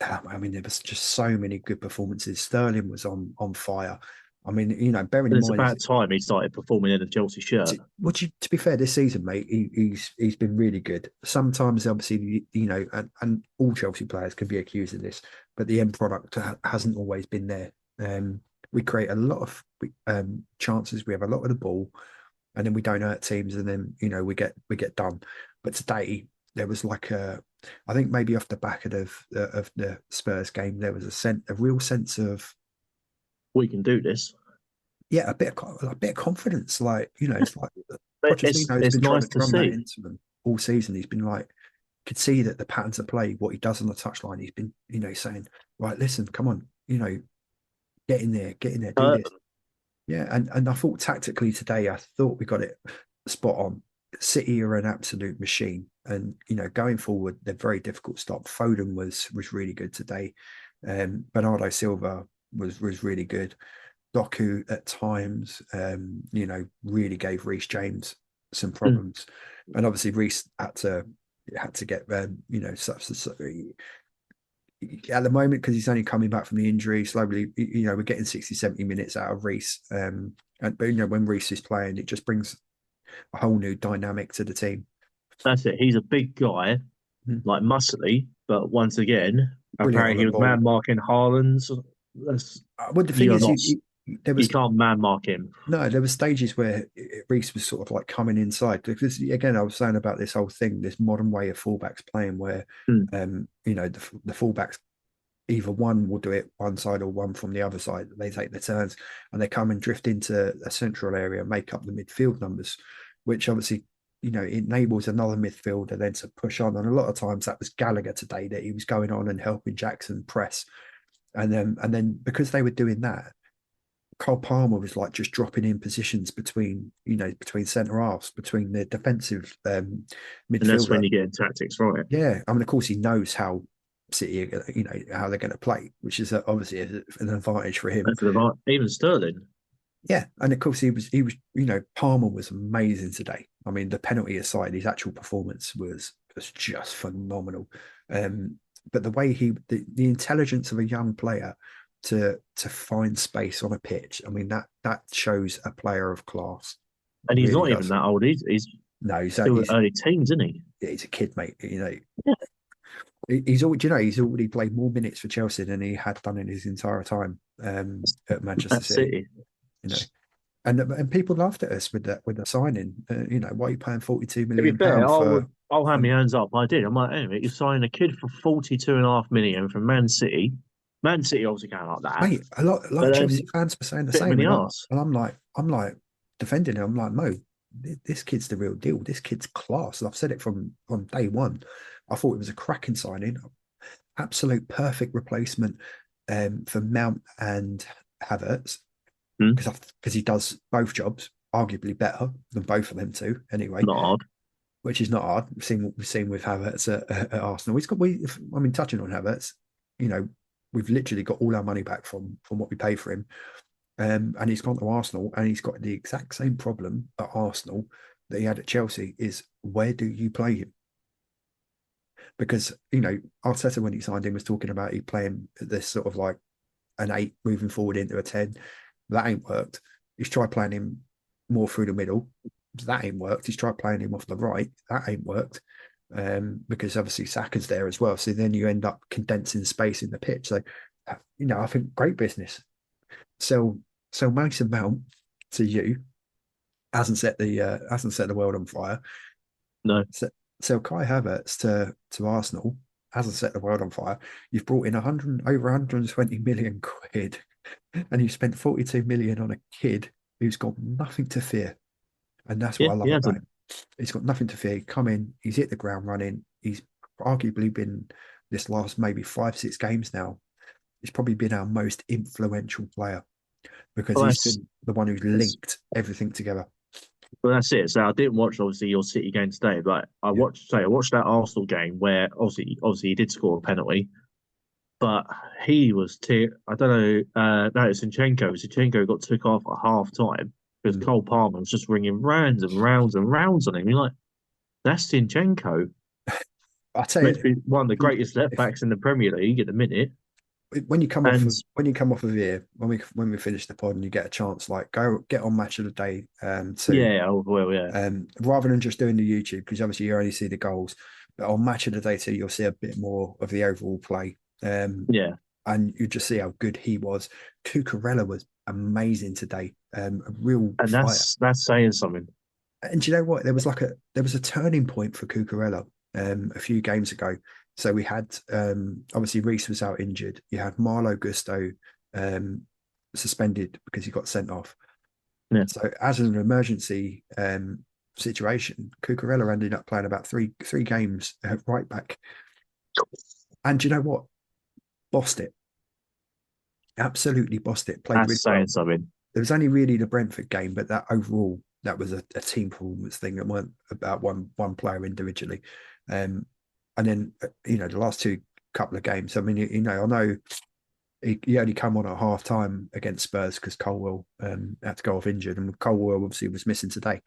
I mean, there was just so many good performances. Sterling was on fire. I mean, bearing And in it's mind, about time he started performing in a Chelsea shirt. to be fair, this season, mate, he's been really good. Sometimes, obviously, and all Chelsea players can be accused of this, but the end product hasn't always been there. We create a lot of chances. We have a lot of the ball, and then we don't hurt teams, and then we get done. But today there was I think maybe off the back of the Spurs game, there was a real sense of, We can do this. yeah, a bit of confidence. It's like But Pochettino's it's been trying nice to to drum that see. into them all season. He's been like, could see that the patterns of play, what he does on the touchline. He's been, saying, right, listen, come on, get in there, do Uh, this. Yeah, and I thought tactically today, I thought we got it spot on. City are an absolute machine, and going forward, they're very difficult to stop. Foden was really good today. Bernardo Silva was really good. Doku at times, really gave Reece James some mm, problems, and obviously Reece had to get at the moment because he's only coming back from the injury slowly. We're getting 60, 70 minutes out of Reece, but when Reece is playing, it just brings a whole new dynamic to the team. That's it. He's a big guy, Mhm. like muscly, but once again, Brilliant on apparently the he was ball. man marking Haaland's. That's Well, the thing you're is, not. there You was can't man mark him. no, there were stages where Reece was sort of like coming inside because again, I was saying about this whole thing, this modern way of fullbacks playing where, Hmm. the fullbacks either one will do it one side or one from the other side. They take the turns and they come and drift into a central area, make up the midfield numbers, which obviously, enables another midfielder then to push on. And a lot of times that was Gallagher today that he was going on and helping Jackson press. And then because they were doing that, Cole Palmer was like just dropping in positions between centre halves, between the defensive And that's midfielder. when you get in tactics, right? Yeah, I mean, of course, he knows how City are, how they're going to play, which is obviously an advantage for him. And for the even Sterling, Yeah, and of course, Palmer was amazing today. I mean, the penalty aside, his actual performance was just phenomenal. But the way the intelligence of a young player to find space on a pitch, I mean, that shows a player of class. and he's Really not even does. that old. He's No, still early teens, isn't he? he's a kid, mate. Yeah, He's already played more minutes for Chelsea than he had done in his entire time at Manchester that's City. City. You know, and people laughed at us with the signing. Why are you paying 42 To be million fair, pound for? I'll hand for my hands up. I did. I'm like, anyway, you sign a kid for 42.5 million from Man City. Man City obviously can't like that, Mate, a lot but of Chelsea fans were saying the bit of same, in the and arse. I'm like defending him. I'm like, Mo, this kid's the real deal. This kid's class. And I've said it from day one. I thought it was a cracking signing, absolute perfect replacement for Mount and Havertz Hmm? because he does both jobs arguably better than both of them two anyway, Not hard. which is not hard. We've seen what we've seen with Havertz at Arsenal. I mean, touching on Havertz, you know, we've literally got all our money back from what we paid for him, and he's gone to Arsenal and he's got the exact same problem at Arsenal that he had at Chelsea. Is where do you play him? Because Arteta when he signed him was talking about he playing this sort of like an 8 moving forward into a 10. That ain't worked. He's tried playing him more through the middle. That ain't worked. He's tried playing him off the right. That ain't worked. Because obviously Saka's there as well. So then you end up condensing space in the pitch. So, I think great business. So Mason Mount to you hasn't set the world on fire. No. So Kai Havertz to Arsenal hasn't set the world on fire. You've brought in 120 million quid, and you spent 42 million on a kid who's got nothing to fear, and that's Yeah, what I he love about hasn't. him. He's got nothing to fear. He come in, he's hit the ground running. He's arguably been this last maybe 5-6 games now. He's probably been our most influential player because Well, he's been the one who's that's linked everything together. well, that's it. So I didn't watch obviously your City game today, but Yeah. I watched that Arsenal game where obviously he did score a penalty, but he was I don't know. No, it's Zinchenko. Zinchenko got took off at half time because Mm. Cole Palmer was just ringing rounds and rounds and rounds on him. You're like, that's Zinchenko, I tell meant to you, be one of the greatest left if backs in the Premier League at the minute. when you come off And of here, when we finish the pod and you get a chance, like go get on Match of the Day too, yeah, oh, well, yeah, rather than just doing the YouTube because obviously you only see the goals, but on Match of the Day too, you'll see a bit more of the overall play, yeah. and you just see how good he was. Cucurella was amazing today, a real And fighter. that's saying something. And do you know what? There was a turning point for Cucurella a few games ago. So we had obviously Reece was out injured. You had Marlo Gusto um, suspended because he got sent off. Yeah. So as an emergency situation, Cucurella ended up playing about three games right back. And do you know what? Bossed it. Absolutely bossed it. Played really That's saying well. something. There was only really the Brentford game, but that overall that was a team performance thing that weren't about one player individually. And then the last two couple of games. I mean, I know he only come on at half time against Spurs because Colwell had to go off injured, and Colwell obviously was missing today.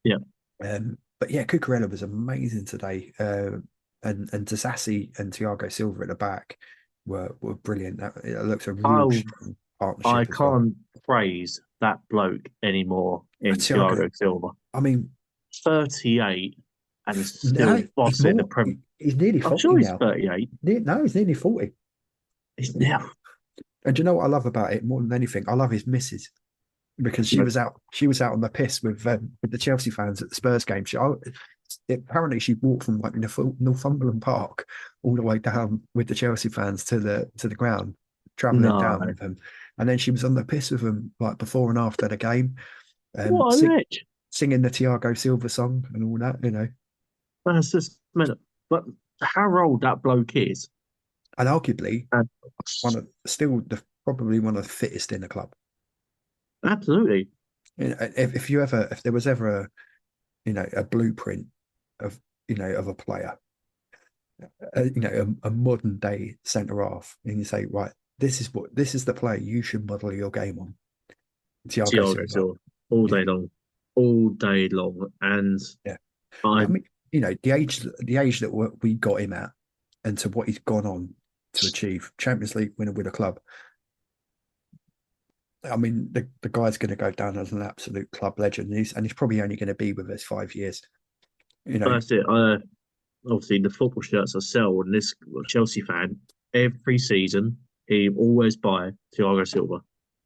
Yeah. But yeah, Cucurella was amazing today, and Disasi and Thiago Silva at the back were brilliant. It looks a real I strong I partnership as well. can't praise that bloke anymore in Thiago Thiago Silva. I mean, 38 and still no, he's bossing the more. Prem. He's nearly I'm 40 sure he's now. 38. No, he's nearly 40. He's He's, now. and do you know what I love about it more than anything? I love his missus because she But was out. She was out on the piss with the Chelsea fans at the Spurs game. Apparently she walked from like Northumberland Park all the way down with the Chelsea fans to the ground, traveling no, down with them, and then she was on the piss with them like before and after the game, what a sing, ledge. singing the Thiago Silva song and all that, That's just minute. But how old that bloke is? and arguably And probably one of the fittest in the club. absolutely. If there was ever a blueprint of of a player, a modern day centre half, and you say, right, this is the player you should model your game on. Thiago Thiago Silva. Silva all Yeah, day long, all day long. And yeah. I I mean, the age that we got him at, and to what he's gone on to achieve, Champions League winner with a club. I mean, the guy's going to go down as an absolute club legend. And he's probably only going to be with us 5 years. You know, That's it. Obviously the football shirts I sell, and this Chelsea fan every season he always buy Thiago Silva.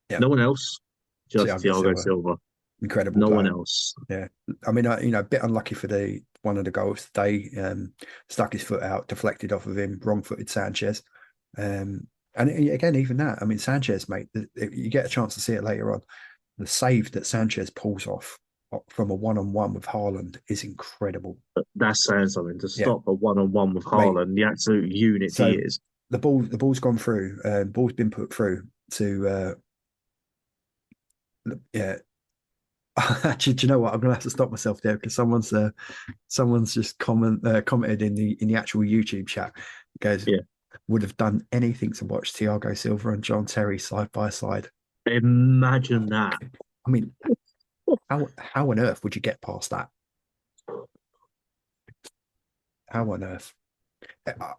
yeah, No one else, just Thiago Thiago Silva, Silva. incredible No one player. else. Yeah, I mean, a bit unlucky for the one of the goals today. Stuck his foot out, deflected off of him, wrong-footed Sanchez. And again, even that, I mean, Sanchez, mate, you get a chance to see it later on. The save that Sanchez pulls off from a one-on-one with Haaland is incredible. That's saying something to Yeah, stop a one-on-one with mate. Haaland, the absolute unit he So is. the ball's gone through. Ball's been put through to yeah. Actually, do you know what? I'm gonna have to stop myself there because someone's just commented in the actual YouTube chat. It goes, Yeah. would have done anything to watch Thiago Silva and John Terry side by side. Imagine that. I mean, how on earth would you get past that? How on earth?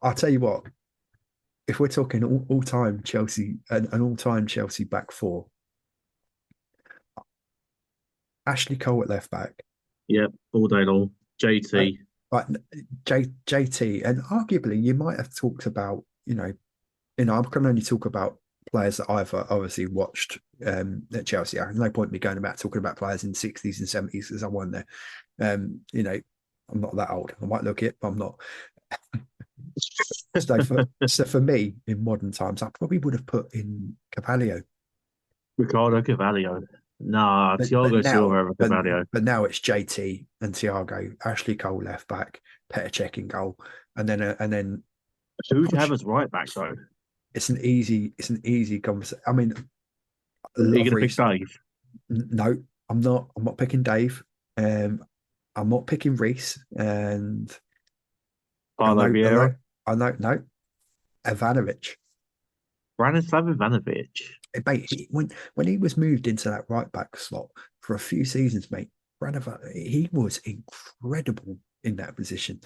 I'll tell you what. If we're talking all time Chelsea, an all time Chelsea back four, Ashley Cole at left back, Yep, all day long. uh, JT. like JT, and arguably you might have talked about, I can only talk about players that I've obviously watched at Chelsea. There's no point in me going about talking about players in the 60s and 70s because I wasn't there. I'm not that old. I might look it, but I'm not. So for me, in modern times, I probably would have put in Capalio. Ricardo Cavallo. Nah, But but Thiago Silva now, over but Cavallo. but now it's JT and Thiago, Ashley Cole left back, Petr Cech in goal, and then Who would you have push. as right back though? Are It's an easy conversation. I mean, I you love gonna pick Reece. Dave? No, I'm not. I'm not picking Dave. Um, I'm not picking Reece, and I Paulo know, I Vieira? know, I know. No, Ivanovic. Branislav Ivanovic. Mate, when he was moved into that right back slot for a few seasons, mate, he was incredible in that position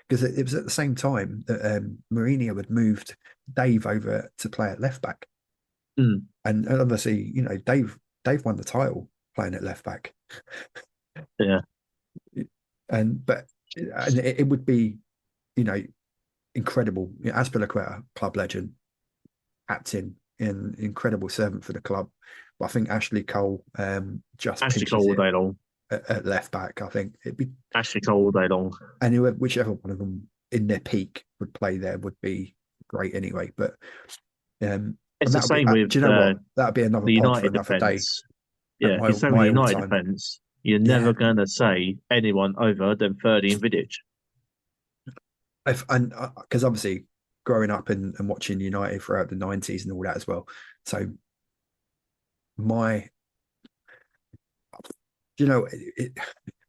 because it was at the same time that Mourinho had moved Dave over to play at left back, Mm, and obviously, Dave won the title playing at left back, yeah. and it would be, you know, incredible. Azpilicueta, club legend, captain, and incredible servant for the club. But I think Ashley Cole just Ashley pinches Cole all it day long. at left back. I think it'd be Ashley Cole all day long. anyway, whichever one of them in their peak would play there would be great anyway. But and It's the that would be, same with do you know what? That would be another the pod for United another day. defence. At Yeah, my it's the same with the my all United time, defence. You're yeah. never gonna say anyone over than 30 in Vidic. And because obviously growing up and watching United throughout the 90s and all that as well. So my,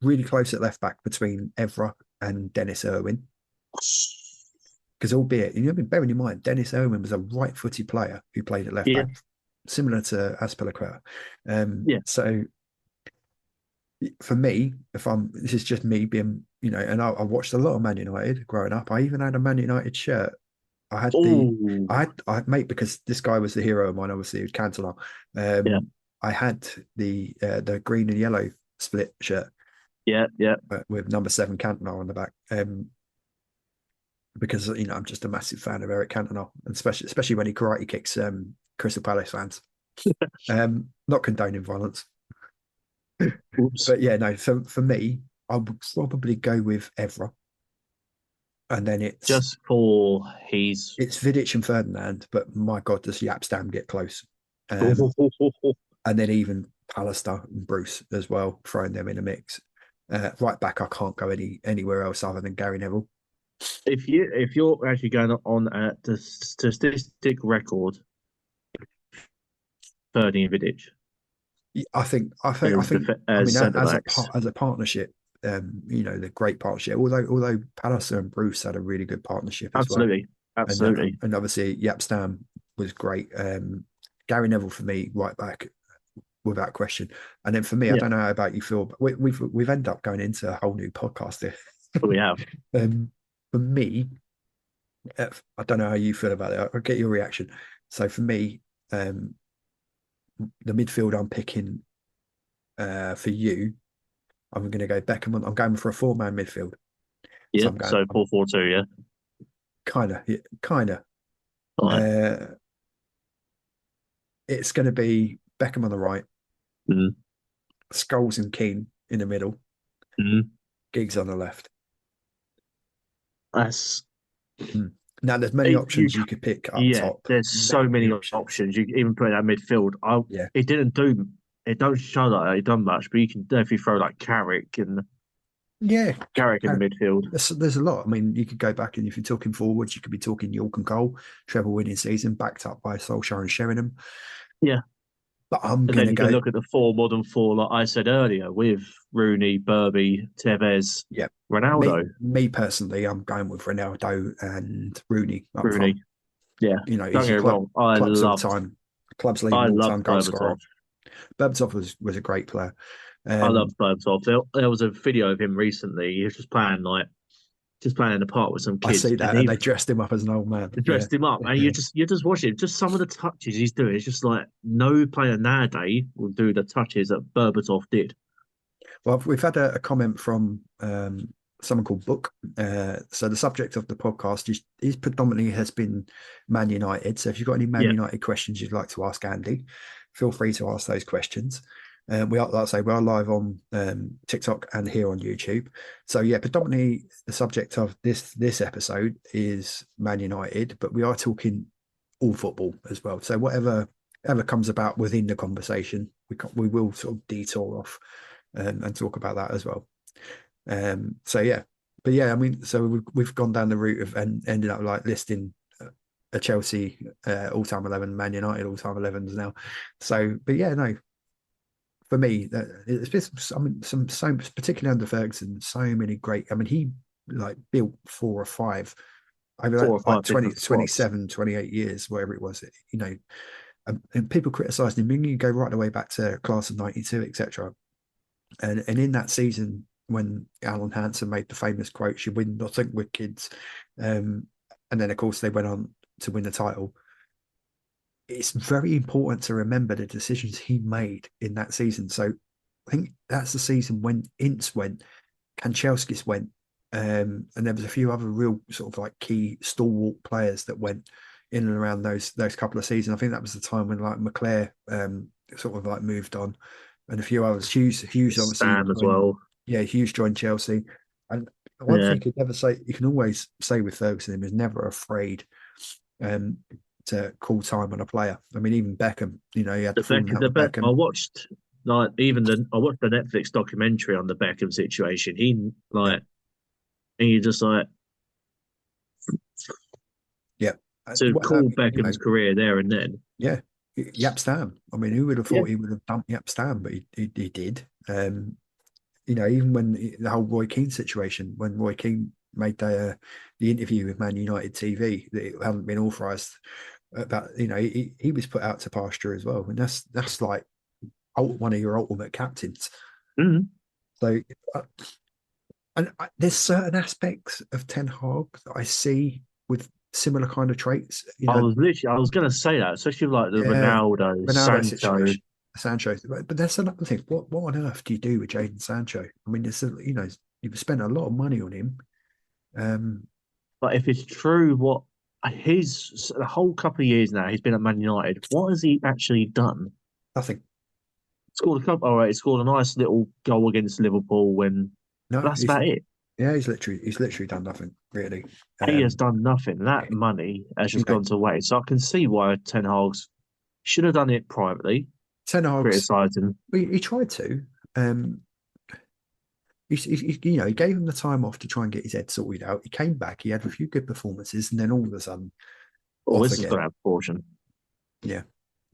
really close at left back between Evra and Dennis Irwin. Because albeit, bearing in mind, Dennis Irwin was a right-footed player who played at left Yeah, back, similar to Azpilicueta. yeah. So for me, this is just me being, and I watched a lot of Man United growing up. I even had a Man United shirt. I had Oh, mate, because this guy was the hero of mine, obviously, Cantona. yeah. I had the green and yellow split shirt. Yeah, yeah. with number 7 Cantona on the back. Because I'm just a massive fan of Eric Cantona, and especially when he karate kicks Crystal Palace fans. Not condoning violence, Oops. but yeah, no. For me, I would probably go with Evra, and then Just for he's. it's Vidic and Ferdinand. But my God, does Yapstam get close? Um, and then even Pallister and Bruce as well, throwing them in a mix. Right back, I can't go anywhere else other than Gary Neville. If you're actually going on at the statistic record, Ferdinand Vidic I think. I as mean, centre as a backs. as a partnership, the great partnership. Although Pallister and Bruce had a really good partnership as well, Absolutely, and absolutely. and obviously Yapstam was great. Gary Neville for me, right back, without question. And then for me, I Yeah, don't know how about you, Phil, but we've ended up going into a whole new podcast here. we have. For me, I don't know how you feel about it. I'll get your reaction. So for me, the midfield I'm picking for you, I'm going to go Beckham. I'm going for a 4-man midfield. So Yeah, I'm going. so I'm 4-4-2. Yeah, kind of. all right. Uh, it's going to be Beckham on the right, Mm, Scholes and Keane in the middle, mm. Giggs on the left. That's Mm. Now there's many you. options you could pick up Yeah, top. there's so Many many options. options. You can even put in that midfield. Yeah, It didn't do. It don't show that it done much, but you can definitely throw like yeah. Carrick in the midfield. There's a lot. I mean, you could go back and if you're talking forwards, you could be talking York and Cole, treble winning season, backed up by Solskjaer and Sheringham. Yeah, But I'm and then gonna you can go, look at the modern four, like I said earlier, with Rooney, Burby, Tevez, yeah. Me, Ronaldo, me personally, I'm going with Ronaldo and Rooney up front. Rooney. Yeah, don't He's get a me wrong. club's all time, club's leading I all loved time goal scorer. Berbatov. Berbatov was a great player. I loved Um, Berbatov. There was a video of him recently. He was just playing in the park with some I kids, see and that, and he they dressed him up as an old man. Yeah. dressed him up, and you just watch it. Just some of the touches he's doing. It's just like no player nowadays will do the touches that Berbatov did. Well, we've had a comment from someone called Book. So the subject of the podcast is predominantly has been Man United. So if you've got any Man Yeah, United questions you'd like to ask Andy, feel free to ask those questions. We are, like I say, we are live on TikTok and here on YouTube. So yeah, predominantly the subject of this episode is Man United, but we are talking all football as well. So whatever comes about within the conversation, we will sort of detour off and talk about that as well. So yeah, but yeah, I mean, so we've gone down the route of and ended up like listing a Chelsea all-time 11, Man United all-time 11s now. So, but yeah, no, for me, it's just, I mean, so particularly under Ferguson, so many great. I mean, he like built 4 or 5 over four that or like five 20, different squads. 27, 28 years, whatever it was, and people criticised him. You go right the way back to class of '92, etc. And in that season, when Alan Hansen made the famous quote, "You win nothing with kids," and then of course they went on to win the title. It's very important to remember the decisions he made in that season. So I think that's the season when Ince went, Kanchelskis went, and there was a few other real sort of like key stalwart players that went in and around those couple of seasons. I think that was the time when like McClare sort of like moved on, and a few others. Hughes obviously Stam as joined. well. Yeah, Hughes joined Chelsea, and one Yeah, thing you can always say with Ferguson, he was never afraid um, to call time on a player. I mean, even Beckham, he had the falling out The with Beck. I Beckham. watched I watched the Netflix documentary on the Beckham situation. Yeah, And you just like yeah. to What call Beckham's you career there and then. yeah, Yap Stam. I mean, who would have Yeah, thought he would have dumped Yap Stam, but he did. Even when the whole Roy Keane situation, when Roy Keane made the interview with Man United TV that it hadn't been authorised about, he was put out to pasture as well, and that's like one of your ultimate captains. mm-hmm. So, there's certain aspects of Ten Hag that I see with similar kind of traits. I was gonna say that, especially with, like the Yeah, Ronaldo, Ronaldo Sancho. situation. Sancho. But that's another thing. What on earth do you do with Jadon Sancho? I mean, you've spent a lot of money on him. But if it's true, what the whole couple of years now he's been at Man United, what has he actually done? Nothing. Scored a couple. All right, he scored a nice little goal against Liverpool. No, That's about it. yeah, he's literally done nothing really. He has done nothing. That money has You just know, gone to waste. So I can see why Ten Hag's should have done it privately, Ten Hag's criticised him. he tried to. Um, he gave him the time off to try and get his head sorted out. He came back. He had a few good performances, and then all of a sudden, Oh, off this is again. going to have proportion. Yeah,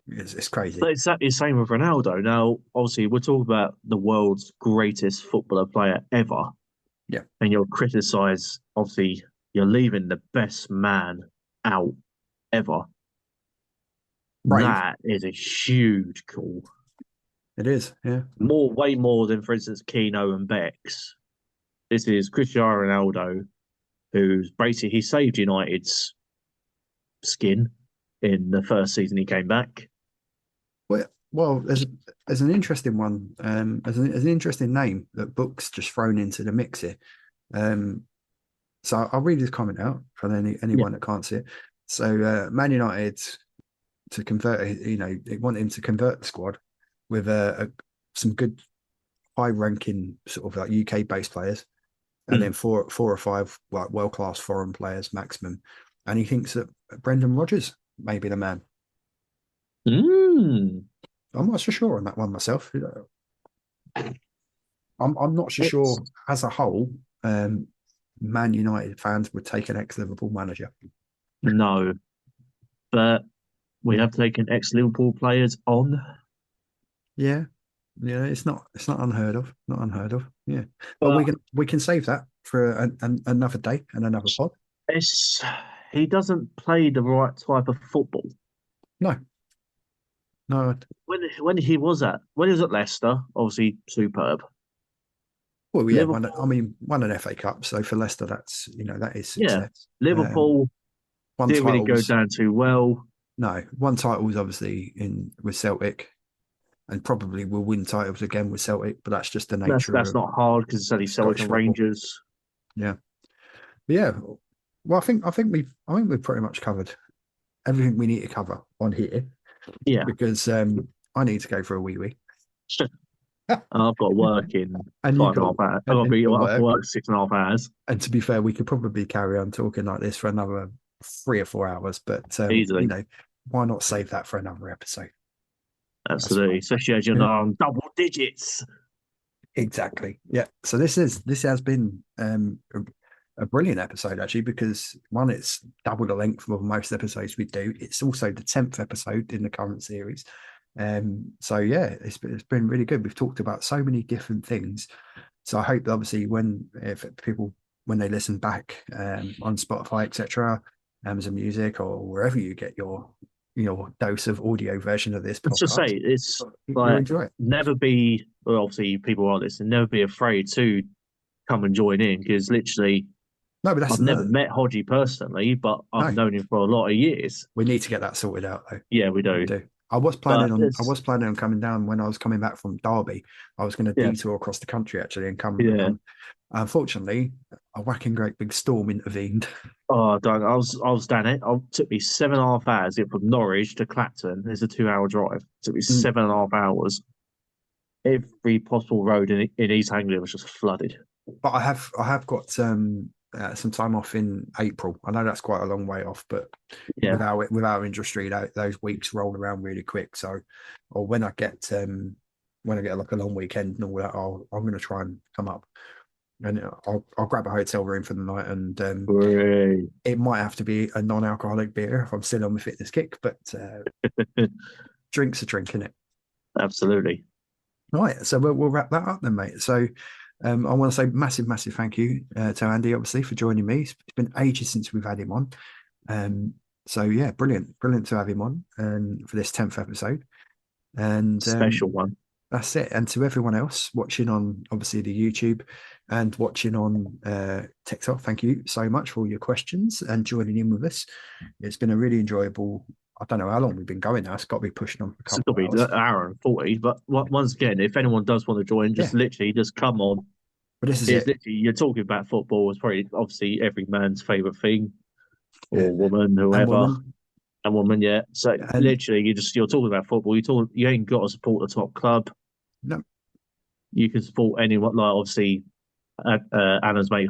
it's crazy. But it's exactly the same with Ronaldo. Now, obviously, we're talking about the world's greatest footballer player ever. Yeah, And you'll criticise, obviously, you're leaving the best man out ever. brave. That is a huge call. It is. Yeah, Way more than, for instance, Keno and Bex. This is Cristiano Ronaldo, who's basically he saved United's skin in the first season he came back. well, there's an interesting one. As an interesting name that Book's just thrown into the mix here. So I'll read this comment out for anyone that can't see it. So Man United to convert, they want him to convert the squad with some good high-ranking sort of like UK-based players, and then four or five like world-class foreign players maximum. And he thinks that Brendan Rodgers may be the man. I'm not so sure on that one myself. I'm not so sure as a whole. Man United fans would take an ex-Liverpool manager. No, but we have taken ex-Liverpool players on. Yeah, it's not unheard of. Not unheard of. Yeah, but But we can save that for another day and another pod. He doesn't play the right type of football. No, no. When he was at Leicester, obviously superb. Well, yeah. Liverpool, Won an FA Cup. So for Leicester, that is yeah, success. Liverpool One didn't really go titles. down too well. No, one titles obviously in with Celtic, and probably will win titles again with Celtic. But that's just the nature That's of not hard because it's only Celtic Scottish and football. Rangers. Yeah, but yeah. Well, I think we've pretty much covered everything we need to cover on here. Yeah, Because I need to go for a wee. I've got work in And you 5.5 got hours. I've got to be and up for work. work 6.5 hours. And to be fair, we could probably carry on talking like this for another 3 or 4 hours. But Easily. Why not save that for another episode? Absolutely, especially as you're on double digits. Exactly. Yeah. So this has been a brilliant episode actually, because one, it's double the length of most episodes we do. It's also the 10th episode in the current series. So yeah, it's been really good. We've talked about so many different things. So I hope obviously if people when they listen back on Spotify, etc., Amazon Music, or wherever you get your dose of audio version of this Let's just podcast, say it's you like enjoy it. never be. Well, obviously, people are listening. Never be afraid to come and join in because literally, No, but I've never met Hodgie personally, but I've known him for a lot of years. We need to get that sorted out though. Yeah, we do. I was planning on coming down when I was coming back from Derby. I was going to detour across the country actually and come. Yeah. Unfortunately, a whacking great big storm intervened. Oh, don't. I was down it. It took me 7.5 hours to get from Norwich to Clacton. It's a 2-hour drive. It took me 7.5 hours. Every possible road in East Anglia was just flooded. But I have got some time off in April. I know that's quite a long way off, but with our industry, those weeks roll around really quick. So, or when I get like a long weekend and all that, I'm going to try and come up, and I'll grab a hotel room for the night, and it might have to be a non-alcoholic beer if I'm still on the fitness kick, but drinks are drinking it. Absolutely. Right, so we'll wrap that up then, mate. So I want to say massive thank you to Andy, obviously, for joining me. It's been ages since we've had him on. So yeah, brilliant to have him on and for this 10th episode. And special one. That's it. And to everyone else watching on obviously the YouTube and watching on TikTok, thank you so much for all your questions and joining in with us. It's been a really enjoyable I don't know how long we've been going now. It's got to be pushing on for a It's couple got to of be hours. an hour and 40. But once again, if anyone does want to join, Yeah, just literally just come on. but this is It's it. literally, you're talking about football. It's probably obviously every man's favourite thing, Yeah, or woman, and whoever, woman, and woman, yeah. So and literally, you're talking about football. You ain't got to support the top club. no, You can support anyone. Like obviously, Anna's mate,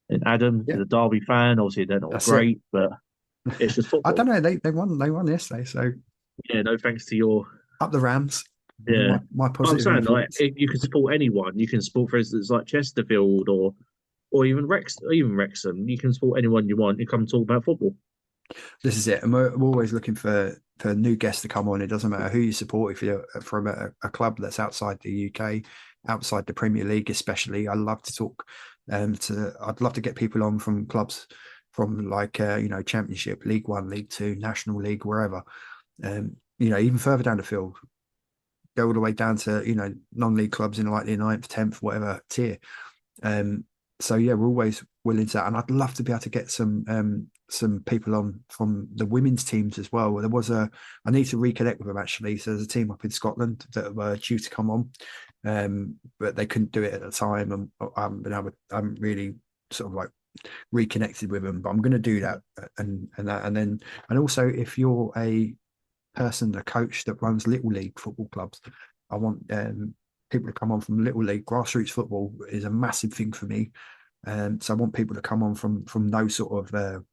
and Adam yeah, is a Derby fan. Obviously, they're not that's it. great, but it's just I don't football. know. They won yesterday, so Yeah, no thanks to your up the Rams. yeah. My But I'm positive saying like influence. if you can support anyone. You can support, for instance, like Chesterfield or even Wrexham. You can support anyone you want. You come talk about football. This is it, and we're always looking for new guests to come on. It doesn't matter who you support. If you're from a club that's outside the UK, outside the Premier League, especially, I love to talk. I'd love to get people on from clubs from like Championship, League One, League Two, National League, wherever. Even further down the field, go all the way down to non-league clubs in like the ninth, 10th, whatever tier. Um, so yeah, we're always willing to, and I'd love to be able to get some people on from the women's teams as well. I need to reconnect with them actually. So there's a team up in Scotland that were due to come on, but they couldn't do it at the time, and I haven't really sort of like reconnected with them. But I'm going to do that, and also if you're a person, a coach that runs little league football clubs, I want people to come on from little league. Grassroots football is a massive thing for me, so I want people to come on from those sort of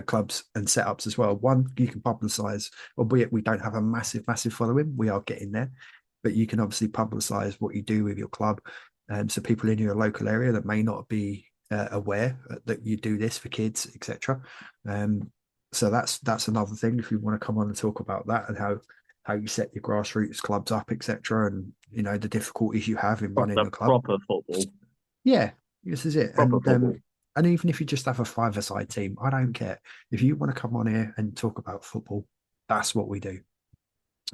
clubs and setups as well. One, you can publicise, albeit we don't have a massive following. We are getting there, but you can obviously publicise what you do with your club, so people in your local area that may not be aware that you do this for kids, etc. So that's another thing. If you want to come on and talk about that and how you set your grassroots clubs up, etc., and the difficulties you have in running a club. Proper football. Yeah, this is it. Proper football. And even if you just have a five-a-side team, I don't care. If you want to come on here and talk about football, that's what we do.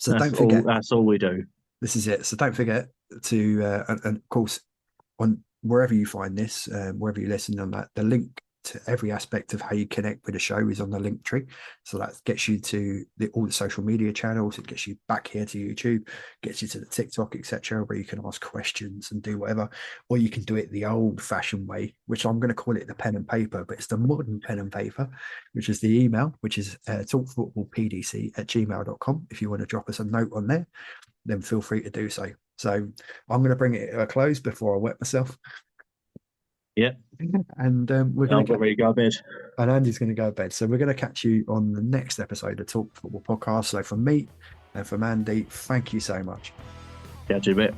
So That's don't forget, all we do. this is it. So don't forget to, and of course, on wherever you find this, wherever you listen on that, the link to every aspect of how you connect with the show is on the link tree. So that gets you to all the social media channels. It gets you back here to YouTube, gets you to the TikTok, etc., where you can ask questions and do whatever. Or you can do it the old-fashioned way, which I'm going to call it the pen and paper, but it's the modern pen and paper, which is the email, which is talkfootballpdc@gmail.com. If you want to drop us a note on there, then feel free to do so. So I'm going to bring it to a close before I wet myself. Yeah. And we're going to go to bed. And Andy's going to go to bed. So we're going to catch you on the next episode of Talk Football Podcast. So from me and from Andy, thank you so much. Catch you a bit.